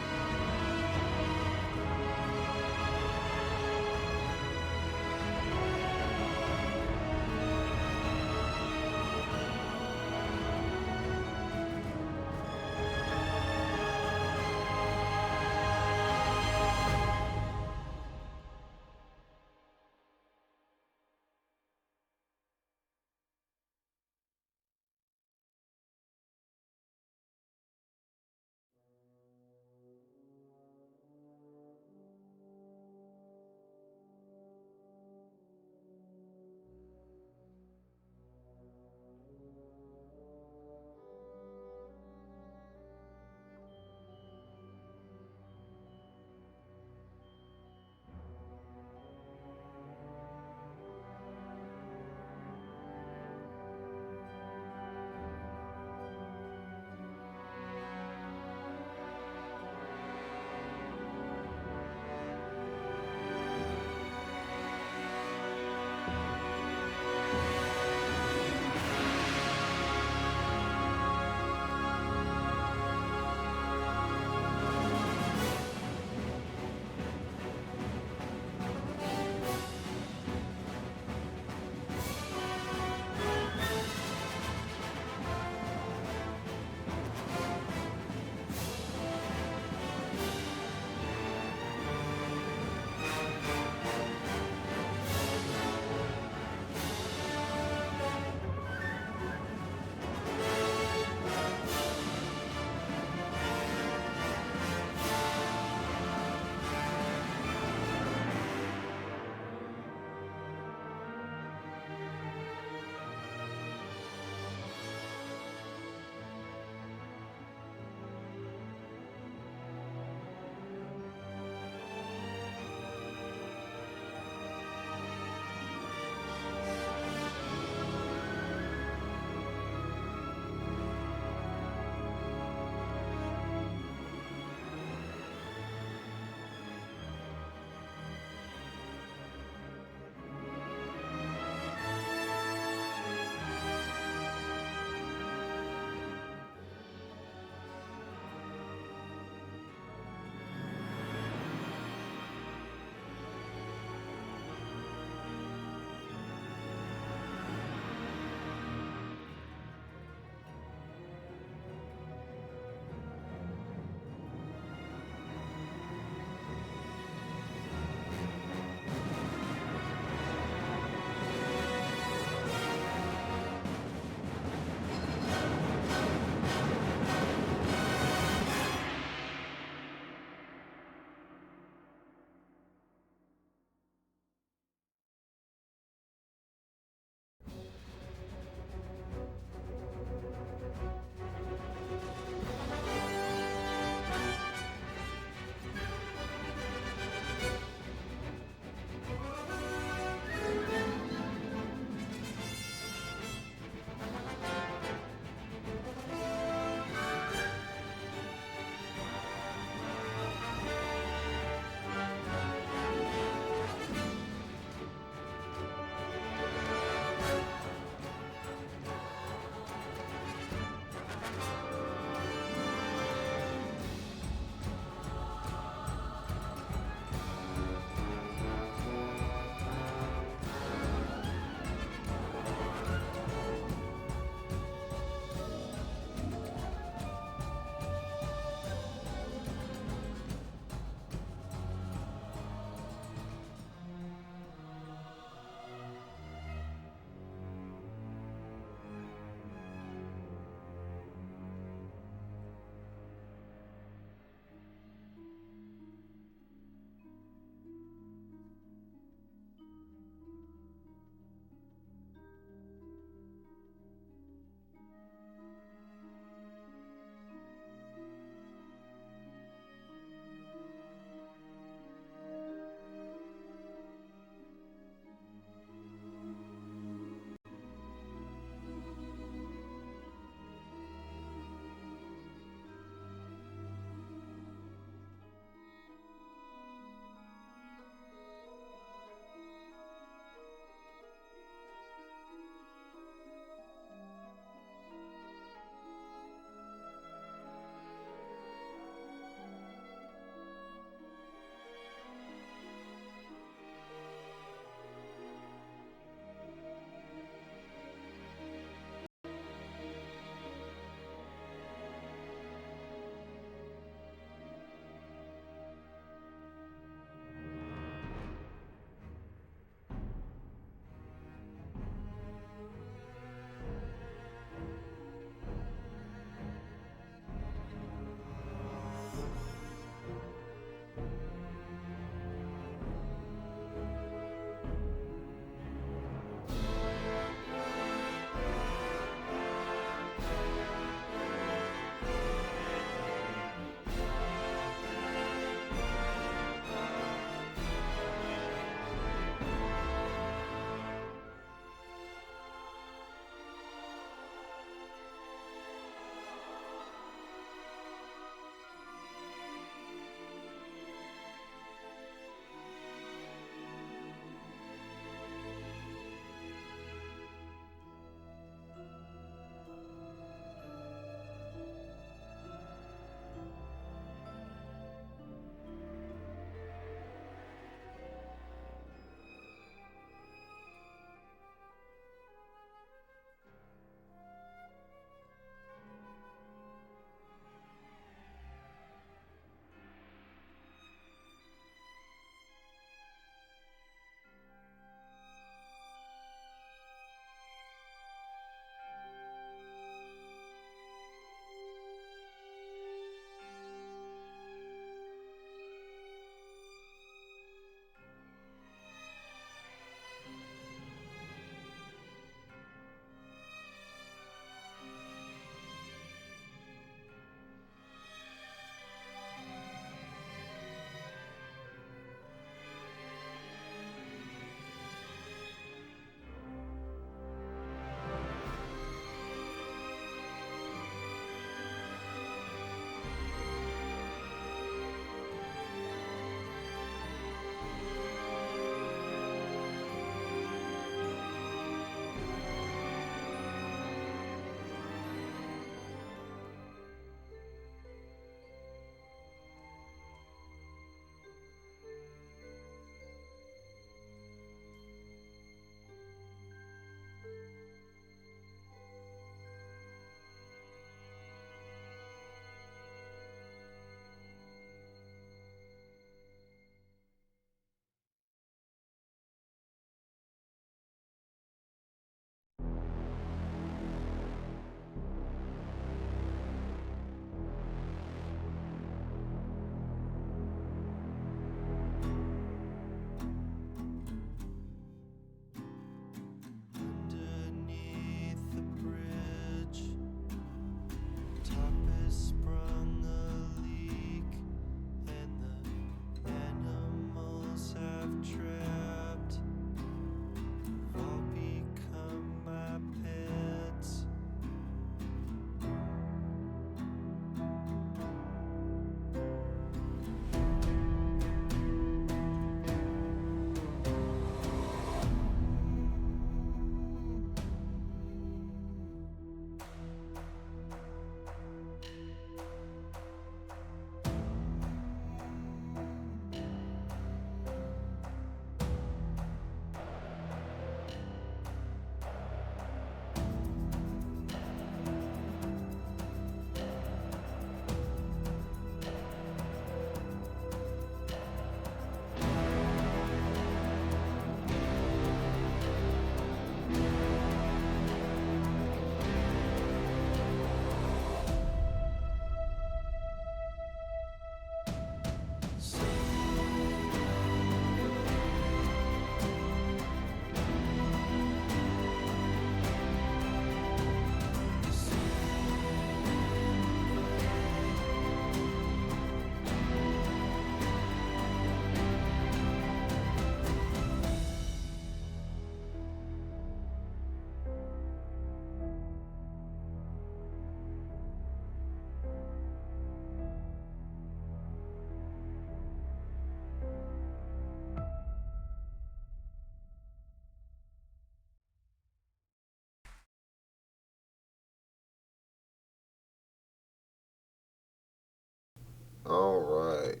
Alright.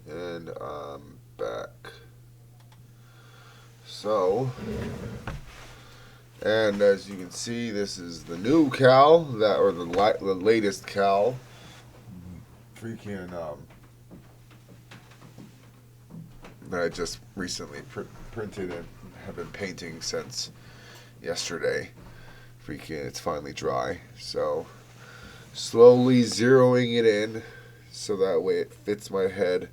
And I'm back. So, and as you can see, this is the new Cal, or the latest Cal. Freaking, that I just recently printed and have been painting since yesterday. Freaking, it's finally dry. So, slowly zeroing it in so that way it fits my head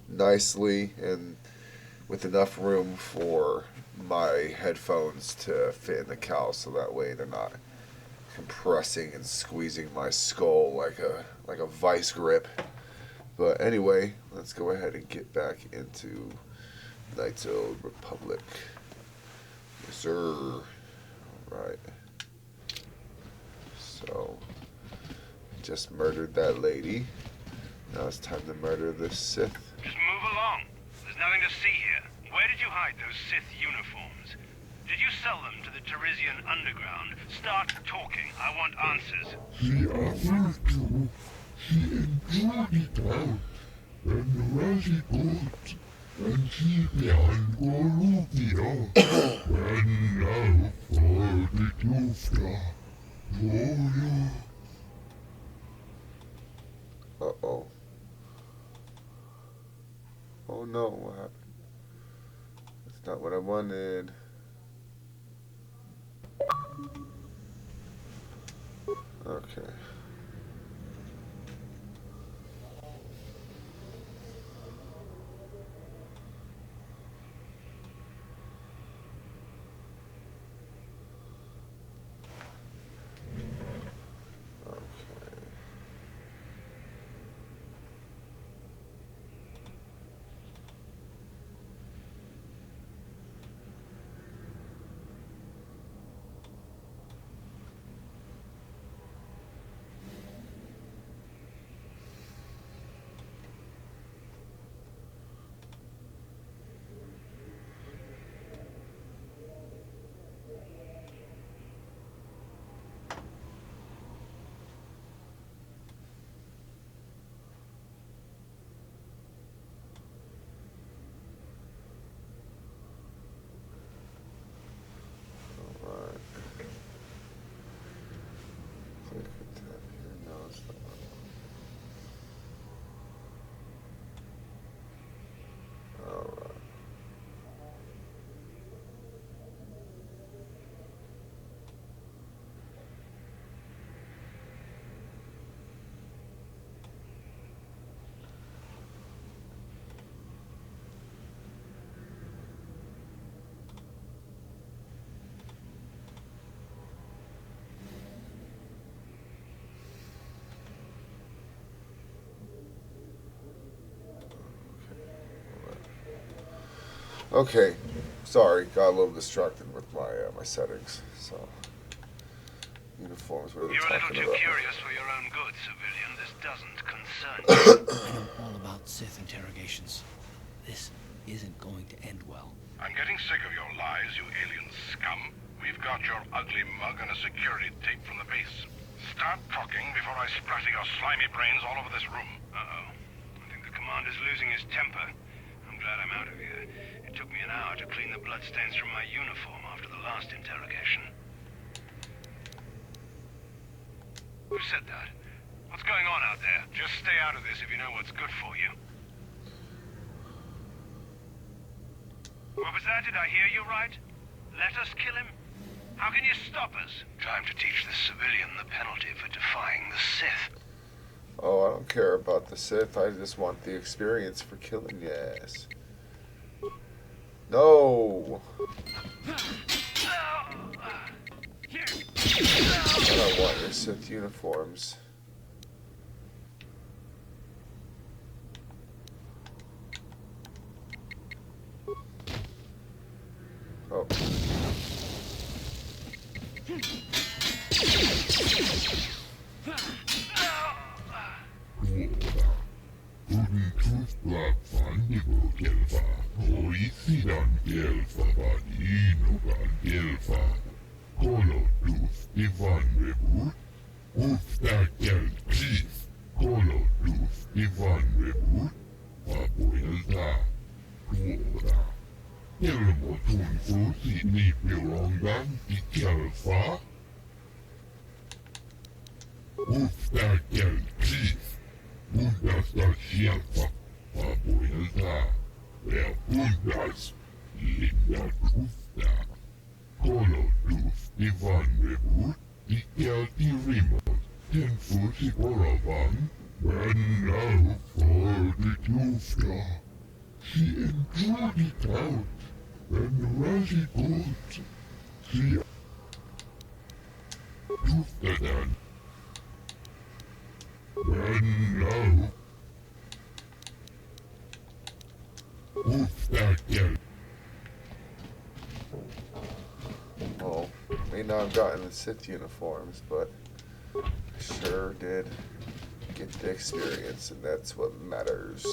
nicely and with enough room for my headphones to fit in the cowl, so that way they're not compressing and squeezing my skull like a vice grip. But anyway, let's go ahead and get back into Knights of the Old Republic. Yes, sir. Alright. So, just murdered that lady. Now it's time to murder this Sith. Just move along. There's nothing to see here. Where did you hide those Sith uniforms? Did you sell them to the Teresian underground? Start talking. I want answers. The other two, she enjoyed it out and really good. And she behind Gorubio. And now for the Tufta. Uh-oh. Oh no, what happened? That's not what I wanted. Okay. Okay, sorry, got a little distracted with my my settings. So, uniforms. What are they You're a little talking too about? curious for your own good, civilian. This doesn't concern I know all about Sith interrogations. This isn't going to end well. I'm getting sick of your lies, you alien scum. We've got your ugly mug and a security tape from the base. Start talking before I splatter your slimy brains all over this room. Uh-oh. I think the commander's losing his temper. I'm glad I'm out of here. It took me an hour to clean the bloodstains from my uniform after the last interrogation. Who said that? What's going on out there? Just stay out of this if you know what's good for you. What was that? Did I hear you right? Let us kill him? How can you stop us? Time to teach this civilian the penalty for defying the Sith. Oh, I don't care about the Sith. I just want the experience for killing your ass. No! I don't want your Sith uniforms. Oh. Ivan vapuilta tuoda. Helmo tuntuisi niipilongan ikelfa. Uftäkel chief. Puhdasta sieltä vapuilta. Ja puhdas linna tufta. Kolotus Ivan ikelti rimot. Den fusi oravan. And now for the Tufta. She enjoyed it out, and Razi good. She Tufta then. And now Tufta again. Well, may not have gotten the Sith uniforms, but I sure did get the experience, and that's what matters.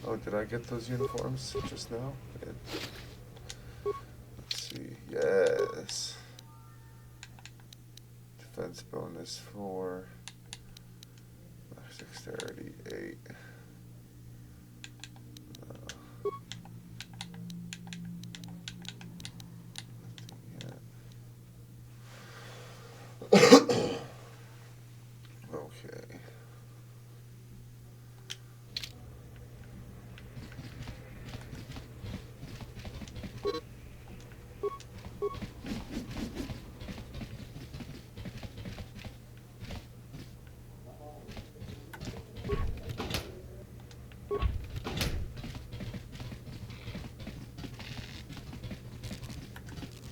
Oh, did I get those uniforms just now? Let's see. Yes. Defense bonus 4. Dexterity 8. Okay.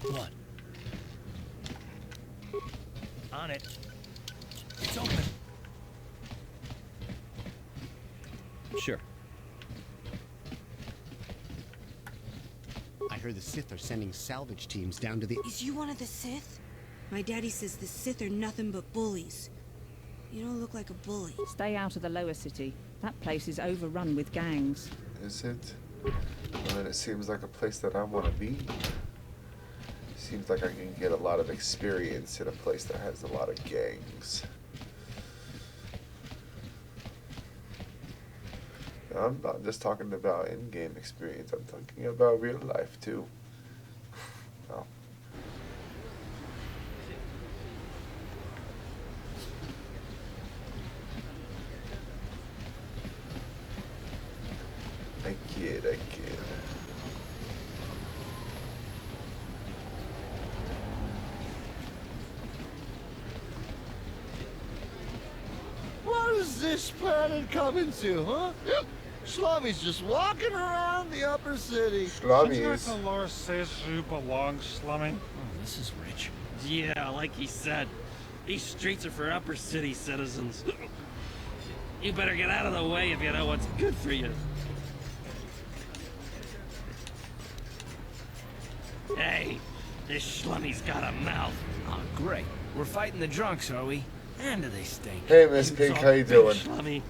What? On it. It's open. Sure. I heard the Sith are sending salvage teams down to the... Is you one of the Sith? My daddy says the Sith are nothing but bullies. You don't look like a bully. Stay out of the lower city. That place is overrun with gangs. Is it? Well, then it seems like a place that I want to be. Seems like I can get a lot of experience in a place that has a lot of gangs. I'm not just talking about in-game experience, I'm talking about real life too. Oh. I kid. What is this planet coming to, huh? Slummies just walking around the upper city. Slummies. The lore says you belong, Slummy. Oh, this is rich. Yeah, like he said. These streets are for upper city citizens. You better get out of the way if you know what's good for you. Hey, this Schlummy's got a mouth. Oh, great. We're fighting the drunks, are we? And do they stink? Hey, Miss Pink, how you doing? Schlummy.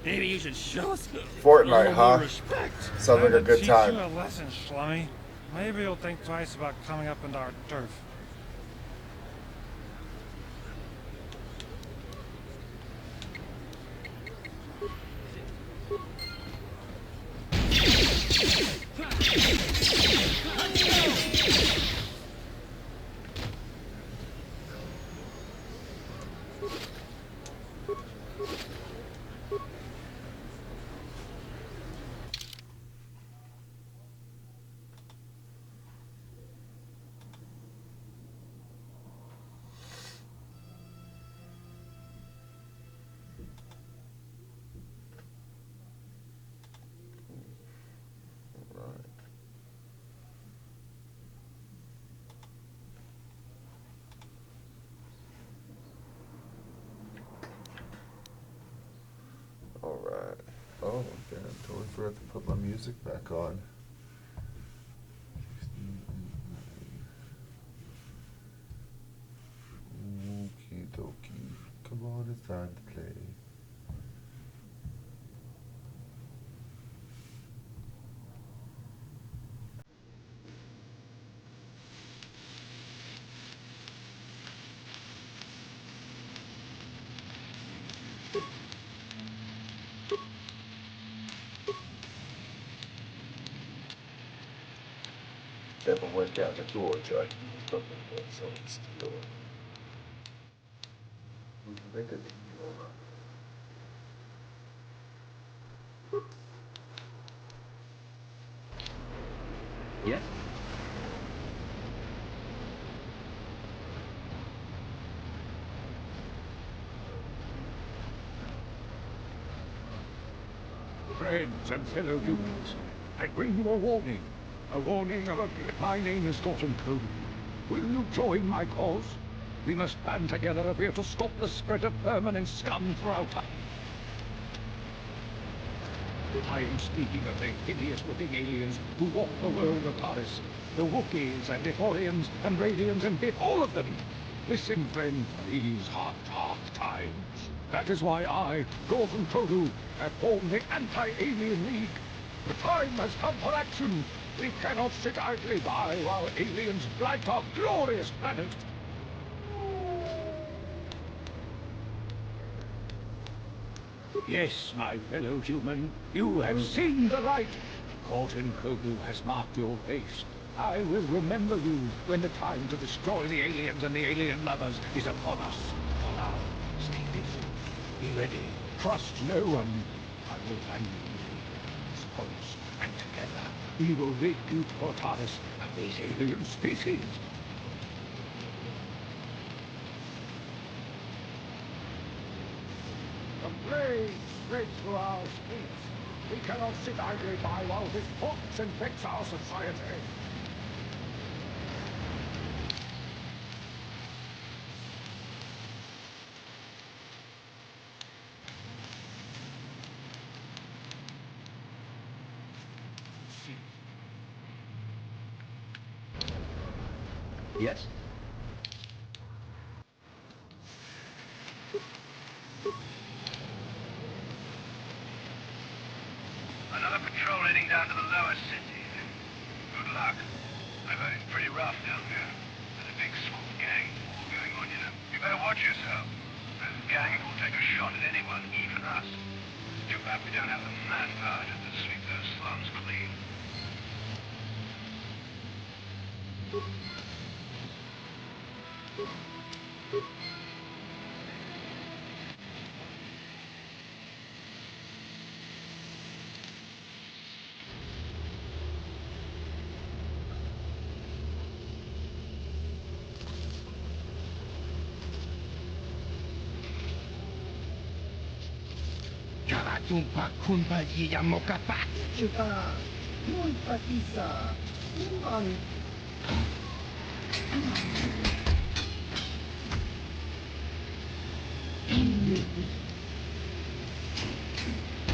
Maybe you should show us Fortnite, huh? respect. Sounds like a good time. Teach you a lesson, Schlummy. Maybe you'll think twice about coming up into our turf. Alright. Oh, damn, totally forgot to put my music back on. Okie dokie. Come on, it's time to play. Never went down the door, Judge. Nothing but some steel. Make it Yes? Friends and fellow humans, I bring you a warning. A warning of a... My name is Gordon Cole. Will you join my cause? We must band together if we are to stop the spread of vermin and scum throughout time. I am speaking of the hideous-looking aliens who walk the world of Taris. The Wookiees and Ithorians and Radians and all of them. Listen, friend, these hard times. That is why I, Gordon Cole, have formed the Anti-Alien League. The time has come for action. We cannot sit idly by while aliens blight our glorious planet. Yes, my fellow human, you have seen the light. Gordon Cole has marked your face. I will remember you when the time to destroy the aliens and the alien lovers is upon us. For now, stay peaceful. Be ready. Trust no one. I will hand you these points, and together we will rid you for Taris of these alien species. The plague spreads through our streets. We cannot sit idly by while this pox infects our society. Yes? Another patrol heading down to the lower city. Good luck. I've heard it's pretty rough down there. There's a big swoop gang war going on, you know. You better watch yourself. Those gangs will take a shot at anyone, even us. It's too bad we don't have the manpower to sweep those slums clean. Tumpa kunpa iya mokapa. Juta. Mun patisa. Mun.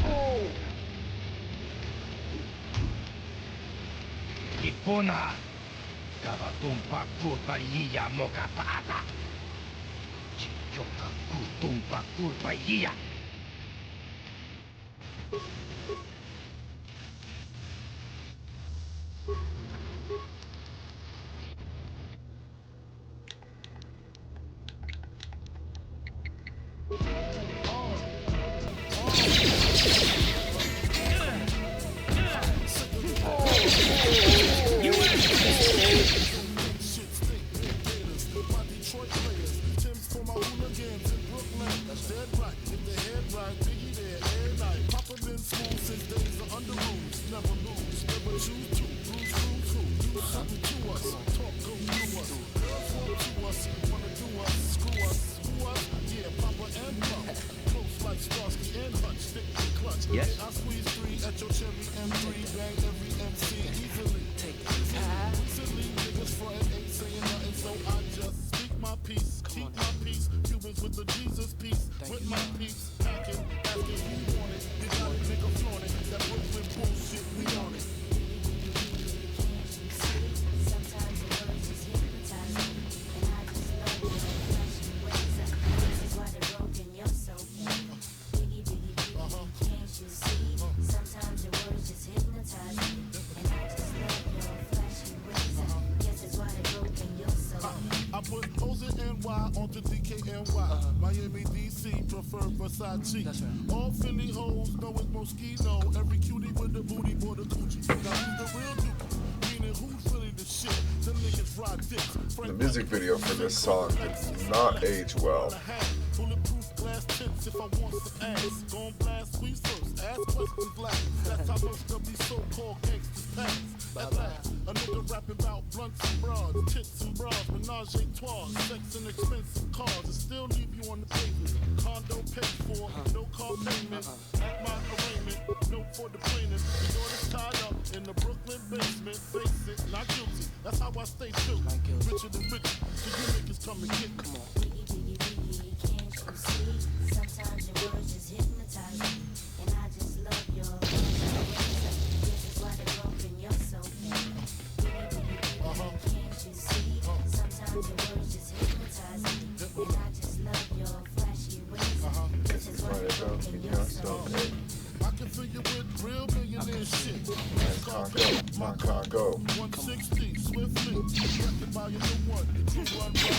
Oh. Ipona. Kava tumpa kunpa iya mokapa. Chichoka tumpa kunpa iya. Yes? I squeeze 3 at your cherry M3, bang every MC easily. Take recently, niggas frontin' ain't saying nothing, so I just speak my peace, keep my peace. Cubans with the Jesus peace, with my peace, packing, asking who want it. You got it, nigga, flaunt it. That Brooklyn bullshit, we on it. Sometimes the words just hypnotize me, and I just love your flashing ways. This is why they're broken, you're so mean. Biggie, biggie, biggie, can't you see? Sometimes your words just hypnotize me, and I just love your flashing ways. Guess that's why they're broken, you're so mean. I put O's in NY onto DKNY. Miami, DC, prefer Versace. That's right. All Philly hoes know it's Moschino. Every cutie with the booty, boy, the coochie. Now who's the real dookie? Meaning who's really the shit? The music video for this song did not age well. Bulletproof glass tips if I want some ass. Gon' blast squeeze first, ask questions last. That's how most of these so-called gangsters pass. At last, a nigga rapping about blunts and bras, tits and bras, menage a trois, sex and expensive cars, and still leave you on the pavement. Condo paid for, no car payment. At my arraignment, no for the plaintiff. The daughter's tied up in the Brooklyn basement. Face it, not guilty. That's how I stay true. Richer than rich, so you niggas come and get. Come on. Sometimes your words just hypnotize me, and I just love your this is why they're broken, you're so can't you see? Sometimes your words just hypnotize me, and I just love your flashy ways. This is why they're broken, you're so I can fill you with real millionaire shit. My cargo. 160, swiftly. Directed by a new one. You run right.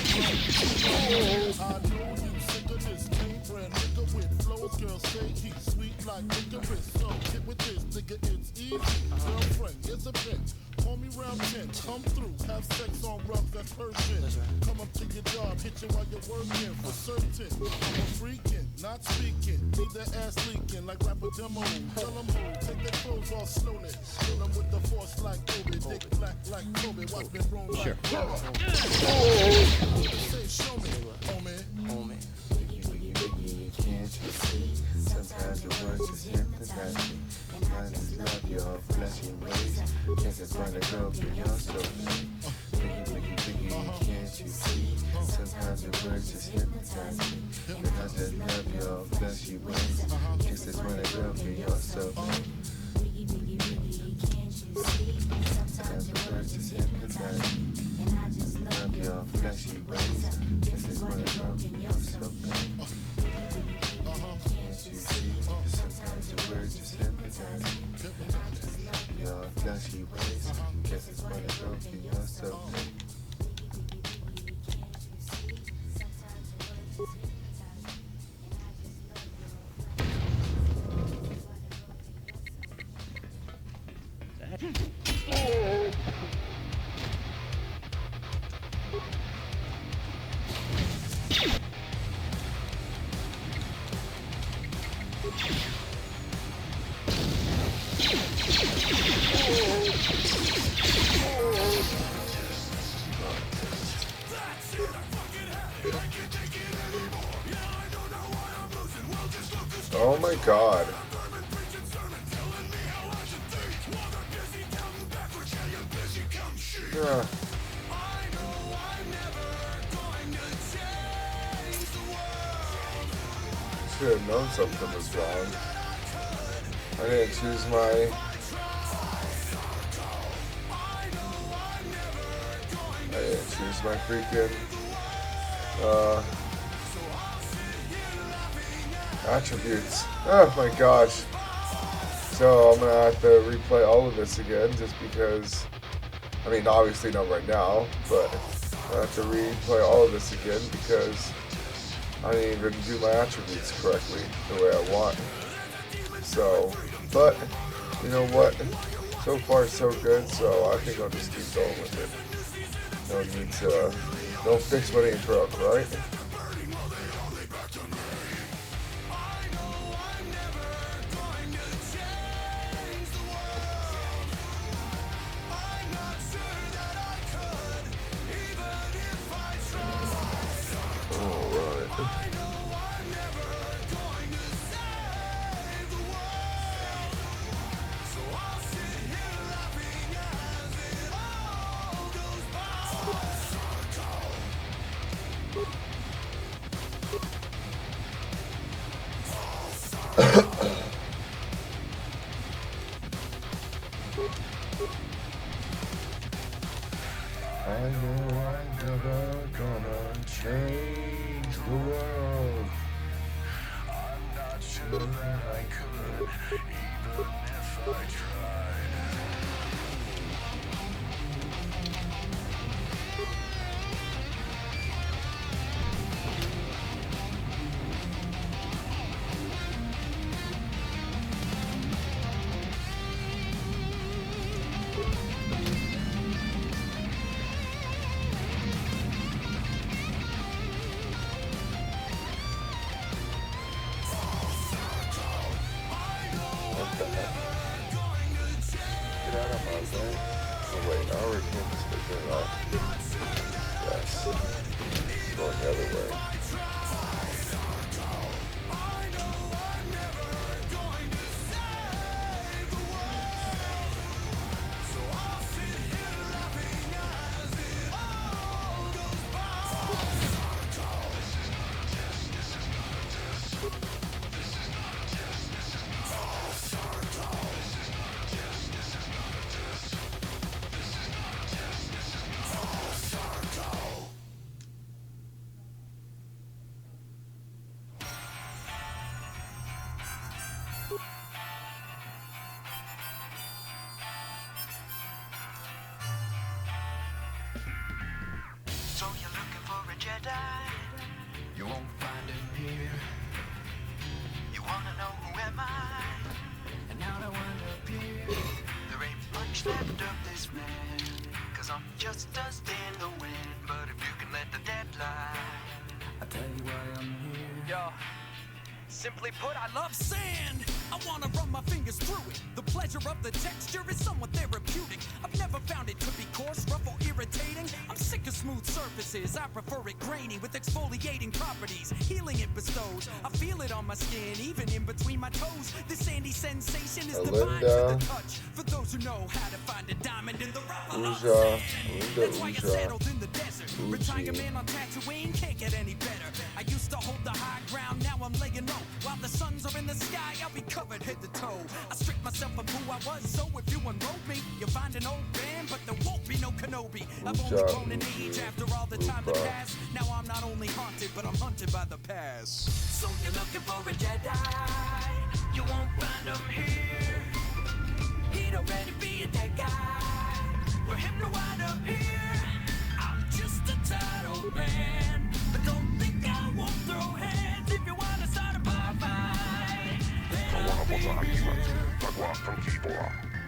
I know you sick of this. Cane brand nigga with flows. Girls say he's sweet like licorice. So get with this, nigga, it's easy. Girlfriend, here's a bitch. Call me round 10, come through, have sex on rough, that's Persian. Come up to your job, hit you while you're working, for certain. I'm a freaking, not speaking, need that ass leaking like rapper demo. Tell them who, take their clothes off slowly. Fill them with the force like Kobe, dick black like Kobe, watch me roam like Say, show me, homie. Can't you see? Sometimes your words just hypnotize me, and I just love your fleshy ways. Guess it's why the girl can you're so biggie, can't you see? Sometimes your words just hypnotize me, and I just love your fleshy ways. Guess it's why the girl can you're so sometimes your words just hypnotize me, and I just love your fleshy ways. Guess it's why the girl can you're so sometimes your words just hypnotize me. Your flashy ways. Guess it's when it's broken, you're so Oh my god. Yeah. Should have known something was wrong. I didn't choose my... freaking attributes. Oh my gosh. So I'm gonna have to replay all of this again just because, I mean obviously not right now, but I have to replay all of this again because I didn't even do my attributes correctly the way I want. So, but you know what? So far so good, so I think I'll just keep going with it. No need to, don't fix what ain't broke, right? I know I'm never gonna change the world. I'm not sure that I could, even if I tried. So you're looking for a Jedi? You won't find him here. You wanna know who am I? And now I wanna appear. There ain't much left of this man, 'cause I'm just dust in the wind. But if you can let the dead lie, I'll tell you why I'm here. Yo. Simply put, I love sand. I wanna run my fingers through it. The pleasure of the texture is somewhat therapeutic. I've never found it to be coarse, rough, or irritating. I'm sick of smooth surfaces. I prefer it grainy with exfoliating properties. Healing it bestows. I feel it on my skin, even in between my toes. This sandy sensation is divine to the touch. For those who know how to find a diamond in the rough, I love sand. That's why I settled in the desert. Retirement on Tatooine can't get any better. I used to hold the high ground, now I'm laying low. While the suns are in the sky, I'll be covered head to toe. I stripped myself of who I was, so if you unroll me, you'll find an old band, but there won't be no Kenobi. I've only grown in age after all the time that passed. Now I'm not only haunted, but I'm hunted by the past. So you're looking for a Jedi? You won't find him here. He'd already be a dead guy. For him to wind up here, I'm just a tired old man. But don't think I won't throw hands if you want to start a bar fight. Then I'll be here.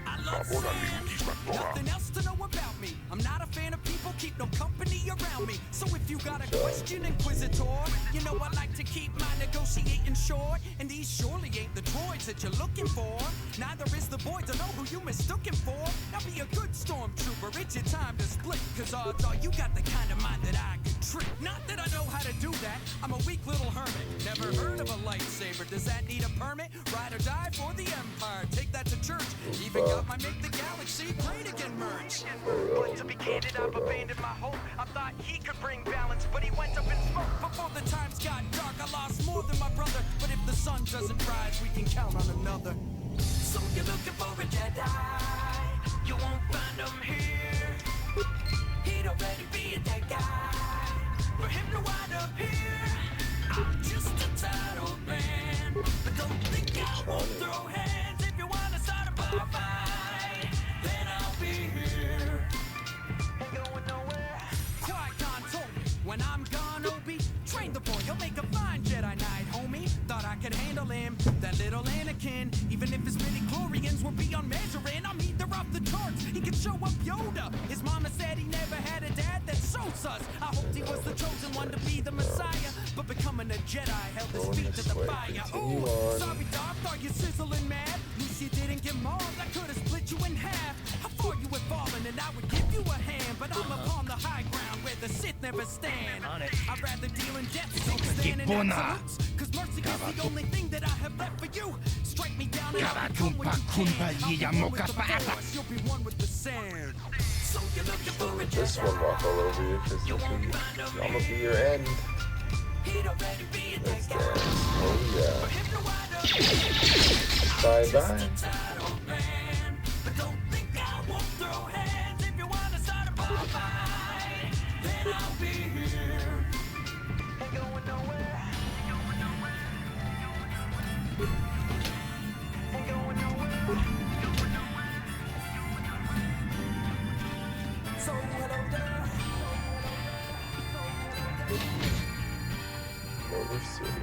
I love sand. Nothing else to know about me. I'm not a fan of people, keep no company around me. So if you got a question, Inquisitor, you know I like to keep my negotiating short. And these surely ain't the droids that you're looking for. Neither is the boy to know who you mistook him for. Now be a good stormtrooper, it's your time to split. 'Cause odds are you got the kind of mind that I could trick. Not that I know how to do that, I'm a weak little hermit. Never heard of a lightsaber, does that need a permit? Ride or die for the Empire, take that to church. Even got my Make the Galaxy Great Again merch. But to be candid, I've abandoned my hope. I thought he could bring balance, but he went up in smoke. Before the times got dark, I lost more than my brother. But if the sun doesn't rise, we can count on another. So you're looking for a Jedi? You won't find him here. He'd already be a dead guy. For him to wind up here, I'm just a tired old man. But don't think I won't throw hands if you want to start a bar fight. Then I'll be here. Ain't going nowhere. Qui-Gon told me, when I'm gone, Obi, train the boy, you'll make a fine Jedi Knight, homie. Thought I could handle him, that little Anakin. Even if his midi-chlorians were beyond measuring, I'm either off the charts, he could show up Yoda. His mama said he never had a dad, that's so sus. I hoped he was the chosen one to be the Messiah, but becoming a Jedi held his feet to the fire. Ooh, sorry dog, thought you sizzling mad. At least you didn't get mauled, I could've split you in half. How far you had fallen and I would give you a hand, but I'm upon the high ground where the Sith never stand. I'd rather deal in death than in absolutes, 'cause mercy is the only thing that I have left for you. Strike me down and I'll become what you can. I'll be one with the force, you'll be one with the sand. So you're looking for a This one walk all over you, because I'm gonna be your end. Let's dance. Oh yeah. Bye bye. But don't think I won't throw hands if you want to start a bar fight. Then I'll be here. Ain't going nowhere. Ain't going nowhere. So hello there. Motor City.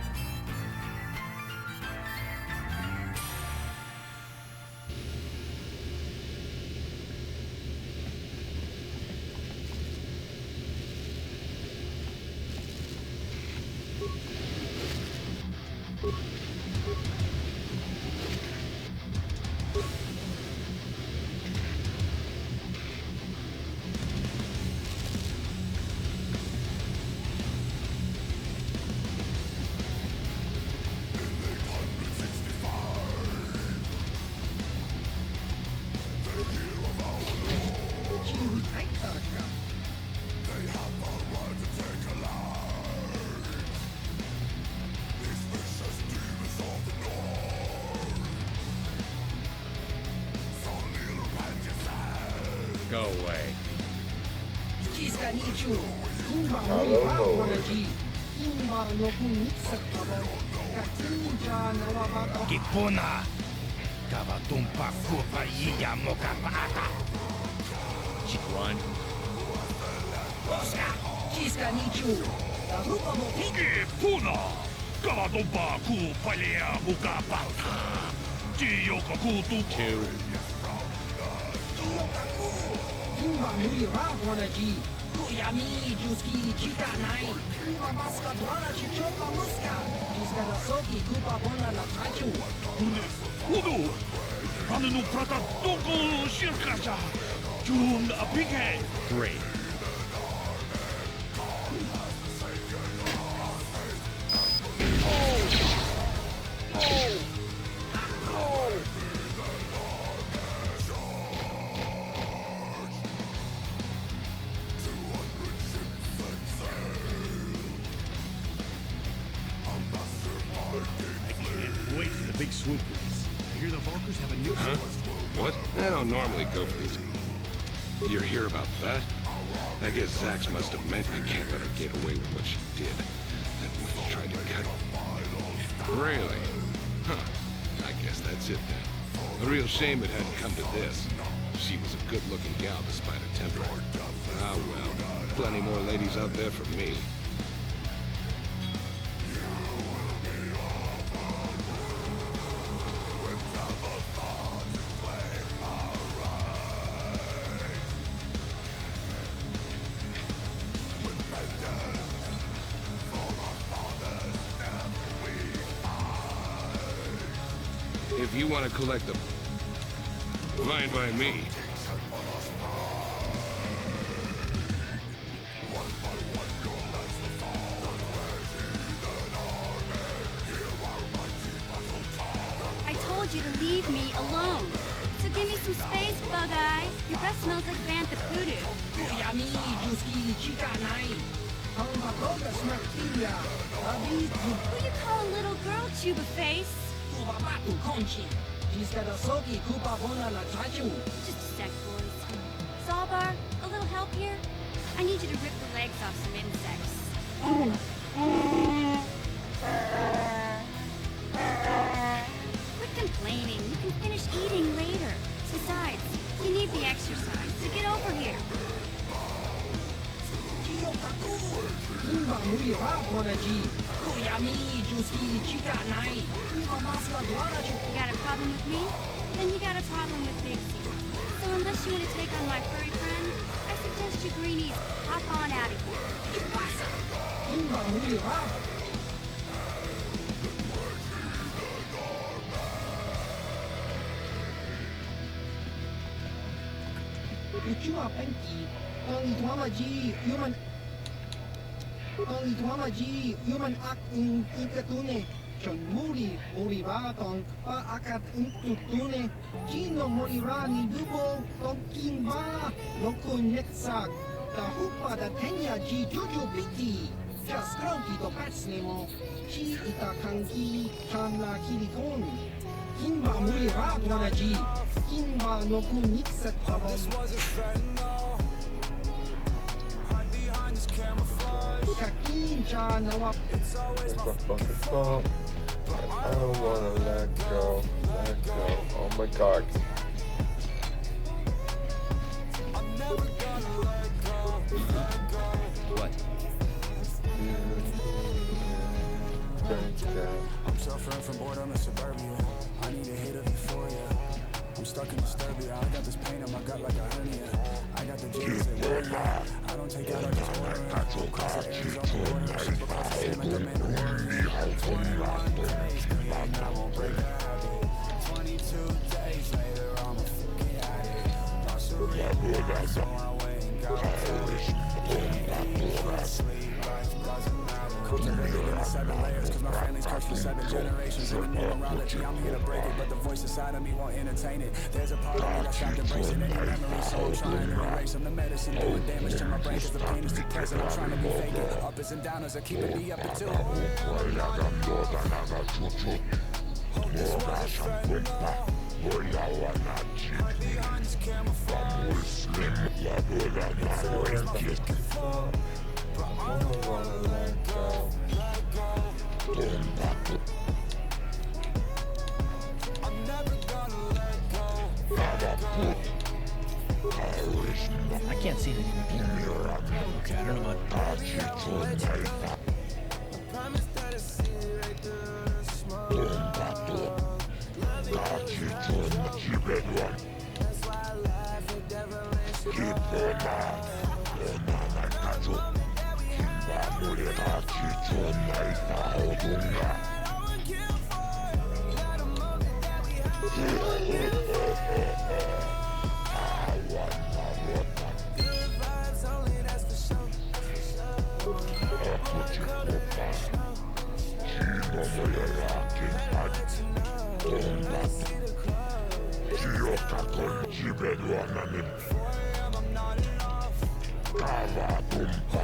Go away. Kipuna, Kavatumpa Kupa Yiya Mokapata. Run. Jiska Nichu. The Hoopa Mopi. Puna! Kalatumpa ku palea muka pauta. Jiyoka ku tu. Kumba Nui Ravanaji. Kuyami Juski Chika Nai. Kumba Maska Dwana Chichoka Muska. Jiska the Soki Kupa Bona La Tachu. Hudu! Hanunu prata toko shirkasha. Jun apike. Great. Wait for the big swoop. I hear the Valkyrs have a new What? I don't normally go for these. You hear about that? I guess Zax must have meant we can't let her get away with what she did. And we tried to cut her. Really? Huh. I guess that's it then. A real shame it hadn't come to this. She was a good-looking gal despite her temper. Ah well, plenty more ladies out there for me. If you want to collect them, fine by me. I told you to leave me alone. So give me some space, Bug-Eye. Your breath smells like bantha voodoo. Kuyami Juski Chika Nai. Kumba Koga Smartilia. Who you call a little girl, Chuba Face? Kubabatu Konchi. Jiska the Soki Kupa Bona La Tachu. Just a sec, boys. Sawbar, a little help here? I need you to rip the legs off some insects. Quit complaining. You can finish eating later. Besides, you need the exercise, so get over here. Kumba Nui Ravanaji. Kuyami Juski Chika Nai. Kumba Maska Dwana You got a problem with me? Then you got a problem with Big C. So unless you want to take on my furry friend, I suggest you greenies hop on out of here. Kumba Nui Rav. Uchua Penki. Ongi Twamaji. Human. Ongi Twamaji. Human Ak Ikatune. Chon Muri. Moriba Tong. Pa Akat Intutune. Chino Morirani Dubo. Tong Kimba. Loko Netsak. Da Hupa da Tenya Ji Juju Biti. Just Kronki to Patsnemo. Chi Ita Kanki. Chanla Kilikon. Kimba Muri Radwanaji. Kimba Noku Nixat Pavon. Kakin Cha Nawap. It's my fucking fault. I don't wanna let go. Let go. Oh my god. What? I'm suffering from boredom in suburbia. I need a hit of euphoria. I'm stuck in disturbia. I got this pain in my gut like a hernia. I got the juice and warrior. I don't take out, I just order it. Because the air's on the border. Because the same like I'm in the warrior. 21 days clean, I won't break a habit. 22 days later, I'm a fucking addict. Lost a real so I went and got sleep, life doesn't matter. Cultivated in the 7 layers, cause my family's cursed for 7 generations. In the numerology, I'm here to break it, but the voice inside of me won't entertain it. There's a part of me that's not embracing any memories, so I'm trying to erase them. The medicine doing damage to my brain, cause the pain is too present. I'm trying to be faking. Uppers and downers are keeping me up until I can't see anything. Okay, I don't know about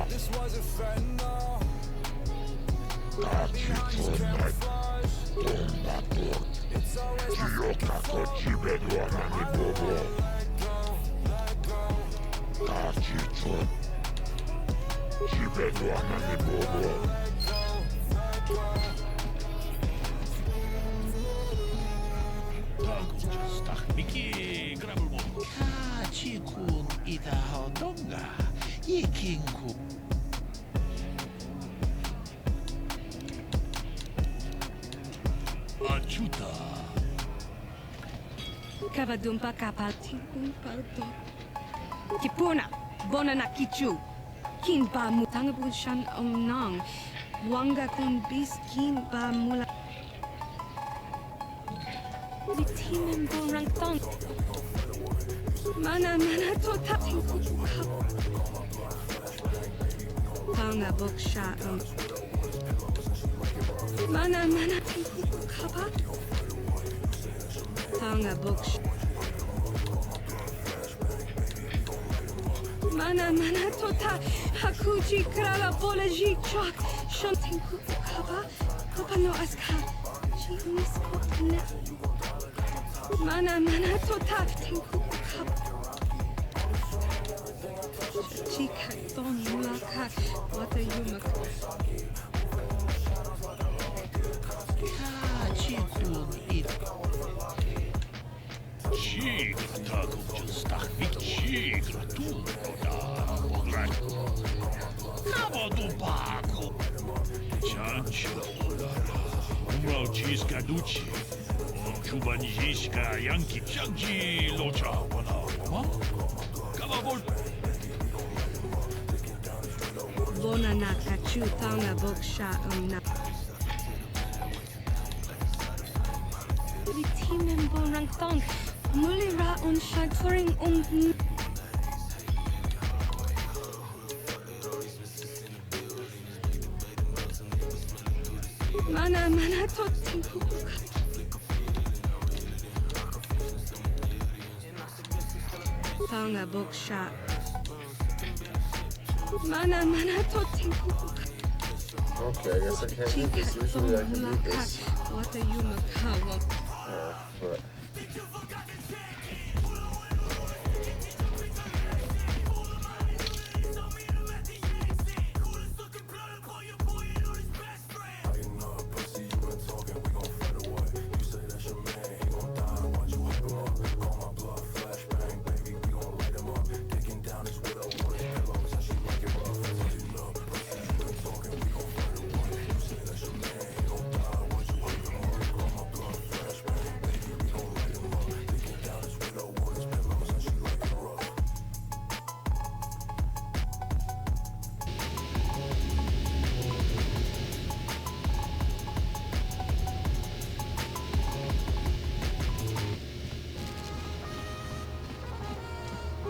This wasn't fair, no. It's always Miki grabul Chikun ita hodonga Yikinku Achuta Kavadumpa kapati umparto. Kipuna, bona na kichu. Kinba mutangabun shan onang. Wanga kun bis kinba mula. Vitimen borang tong. Mana tota tinku kap. Tanga boksha Mana tinku kapa. Tanga boksha. Mana tota hakuji krala boleji chak. Shon tinku kapa. Kapa no aska. Jinis ne. Mana tota tinku kapa. Chika don mulaka. What are you Chikun ita Chigra takum justak Chigra tu da Kavadumpa Chancho Umrauchis kaduchi Chubanjiska yanki Chanchi locha wana Kavabol Bona na kachu tanga boksha na. Vitimen bonang tong. Mulira un shagforing Mana tot tinku. Tanga boksha. Mana tot tinku. Okay, I guess I can't do this. Usually I can do this. What are you makawa? But...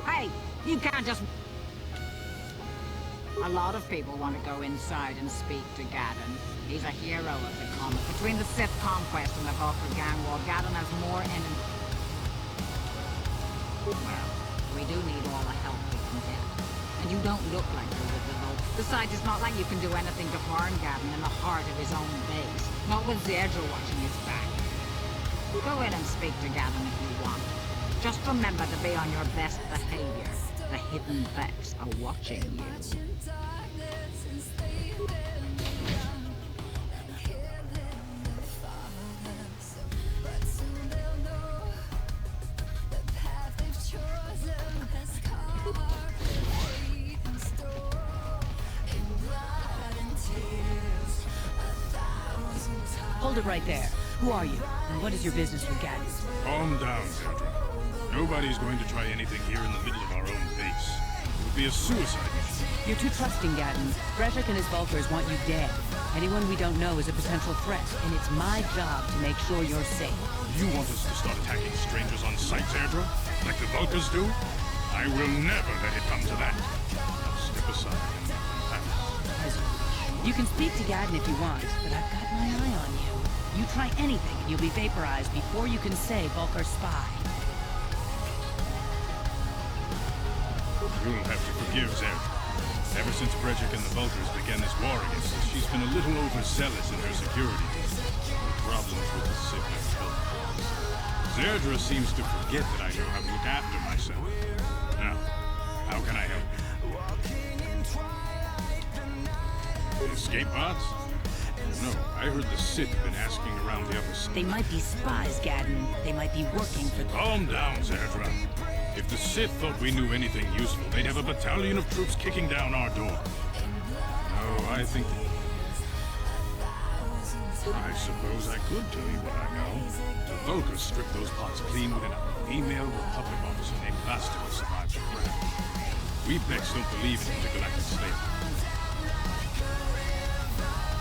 Hey, you can't just... A lot of people want to go inside and speak to Gaddon. He's a hero of the comet. Between the Sith conquest and the Vulcan gang war, Gaddon has more enemies. Well, we do need all the help we can get. And you don't look like you're with the Vulcan. Besides, it's not like you can do anything to harm Gaddon in the heart of his own base. Not with Zedra watching his back. Go in and speak to Gaddon if you want. Just remember to be on your best behavior. The hidden Vex are watching you. Chosen has carved faith in stone in blood. Hold it right there. Who are you? And what is your business with Gadden? Calm down, Sandra. Nobody's going to try anything here in the middle of our own base. It would be a suicide mission. You're too trusting, Gadden. Breshik and his Vulkars want you dead. Anyone we don't know is a potential threat, and it's my job to make sure you're safe. You want us to start attacking strangers on sight, Sandra? Like the Vulkars do? I will never let it come to that. Now step aside and pass. As you wish. You can speak to Gadden if you want, but I've got my eye on you. You try anything and you'll be vaporized before you can say Vulkar spy. You'll have to forgive Sandra. Ever since Brejik and the Vulkars began this war against us, she's been a little overzealous in her security. Problems with the Sith and Vulkars. Zerdra seems to forget that I know how to look after myself. Now, how can I help you? Escape pods? No, I heard the Sith have been asking around the upper side. They might be spies, Gadden. They might be working for... Calm down, Zerdra. If the Sith thought we knew anything useful, they'd have a battalion of troops kicking down our door. No, I think... I suppose I could tell you what I know. The Vulkars stripped those pots clean with a female Republic officer named Basta who survived the crash. We Becks don't believe in intergalactic slavery.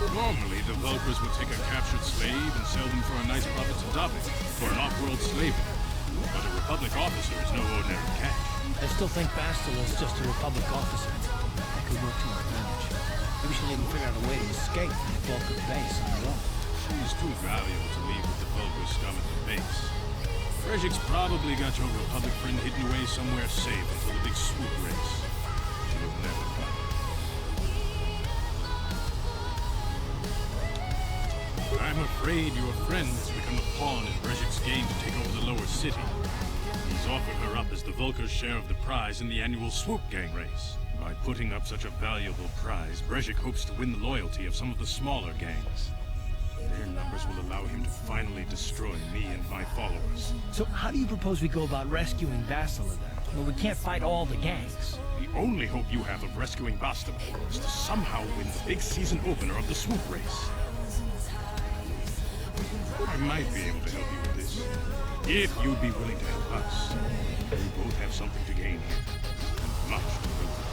Normally, the Vulkars would take a captured slave and sell them for a nice profit to Davik for an off-world slavery. But a Republic officer is no ordinary catch. I still think Bastila is just a Republic officer. That could work to our advantage. Maybe she'll even figure out a way to escape from the Vulkar base on her own. She's too valuable to leave with the Vulkar scum at the base. Brejik's probably got your Republic friend hidden away somewhere safe until the big swoop race. You'll never find her. I'm afraid your friend has become a pawn in Brejik's game to take over the lower city. He's offered her up as the Vulkar's share of the prize in the annual Swoop Gang race. By putting up such a valuable prize, Brejik hopes to win the loyalty of some of the smaller gangs. Their numbers will allow him to finally destroy me and my followers. So how do you propose we go about rescuing Bastila then? Well, we can't fight all the gangs. The only hope you have of rescuing Bastila is to somehow win the big season opener of the Swoop race. I might be able to help you with this, if you'd be willing to help us. We both have something to gain here, and much to lose.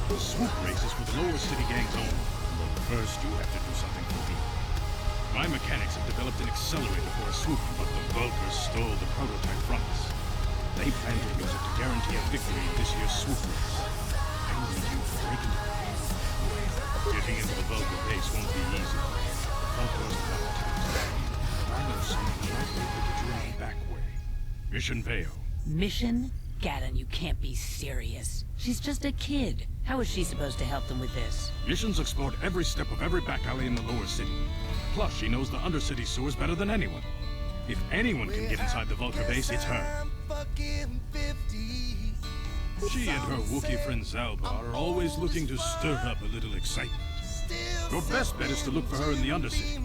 The Swoop race is for the lower city gangs only. But first, you have to do something for me. My mechanics have developed an accelerator for a swoop, but the Vulkars stole the prototype from us. They plan to use it to guarantee a victory in this year's Swoop race. I need you to break into the base. Getting into the Vulkar base won't be easy. Vulkars are not tanks. I know someone who might be able to get you in the back way. Mission Veo. Mission? Gadden, you can't be serious. She's just a kid. How is she supposed to help them with this? Mission's explored every step of every back alley in the lower city. Plus, she knows the undercity sewers better than anyone. If anyone can get inside the Vulkar base, it's her. She and her Wookiee friend Zalbar are always looking to stir up a little excitement. Your best bet is to look for her in the Undercity,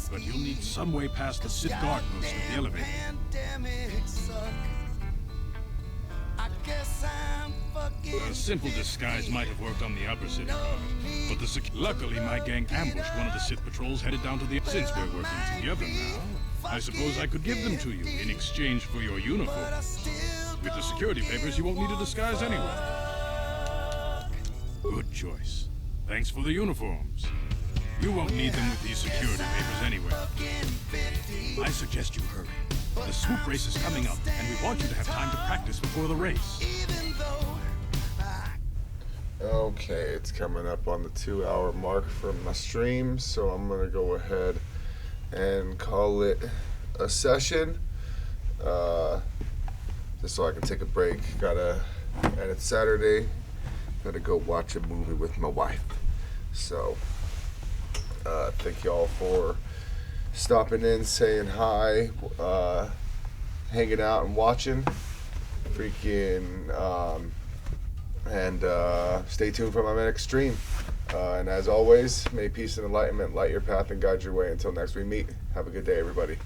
but you'll need some way past the Sith guard post at the elevator. A simple disguise might have worked on the Upper City guard, but luckily my gang ambushed one of the Sith patrols headed down to the... Since we're working together now, I suppose I could give them to you in exchange for your uniform. With the security papers, you won't need a disguise anyway. Good choice. Thanks for the uniforms. You won't need them with these security papers anyway. I suggest you hurry. The swoop race is coming up, and we want you to have time to practice before the race. Okay, it's coming up on the 2-hour mark for my stream, so I'm gonna go ahead and call it a session. Just so I can take a break. And it's Saturday. Gotta go watch a movie with my wife. So, thank y'all for stopping in, saying hi, hanging out and watching. And stay tuned for my next stream. And as always, may peace and enlightenment light your path and guide your way until next we meet. Have a good day, everybody.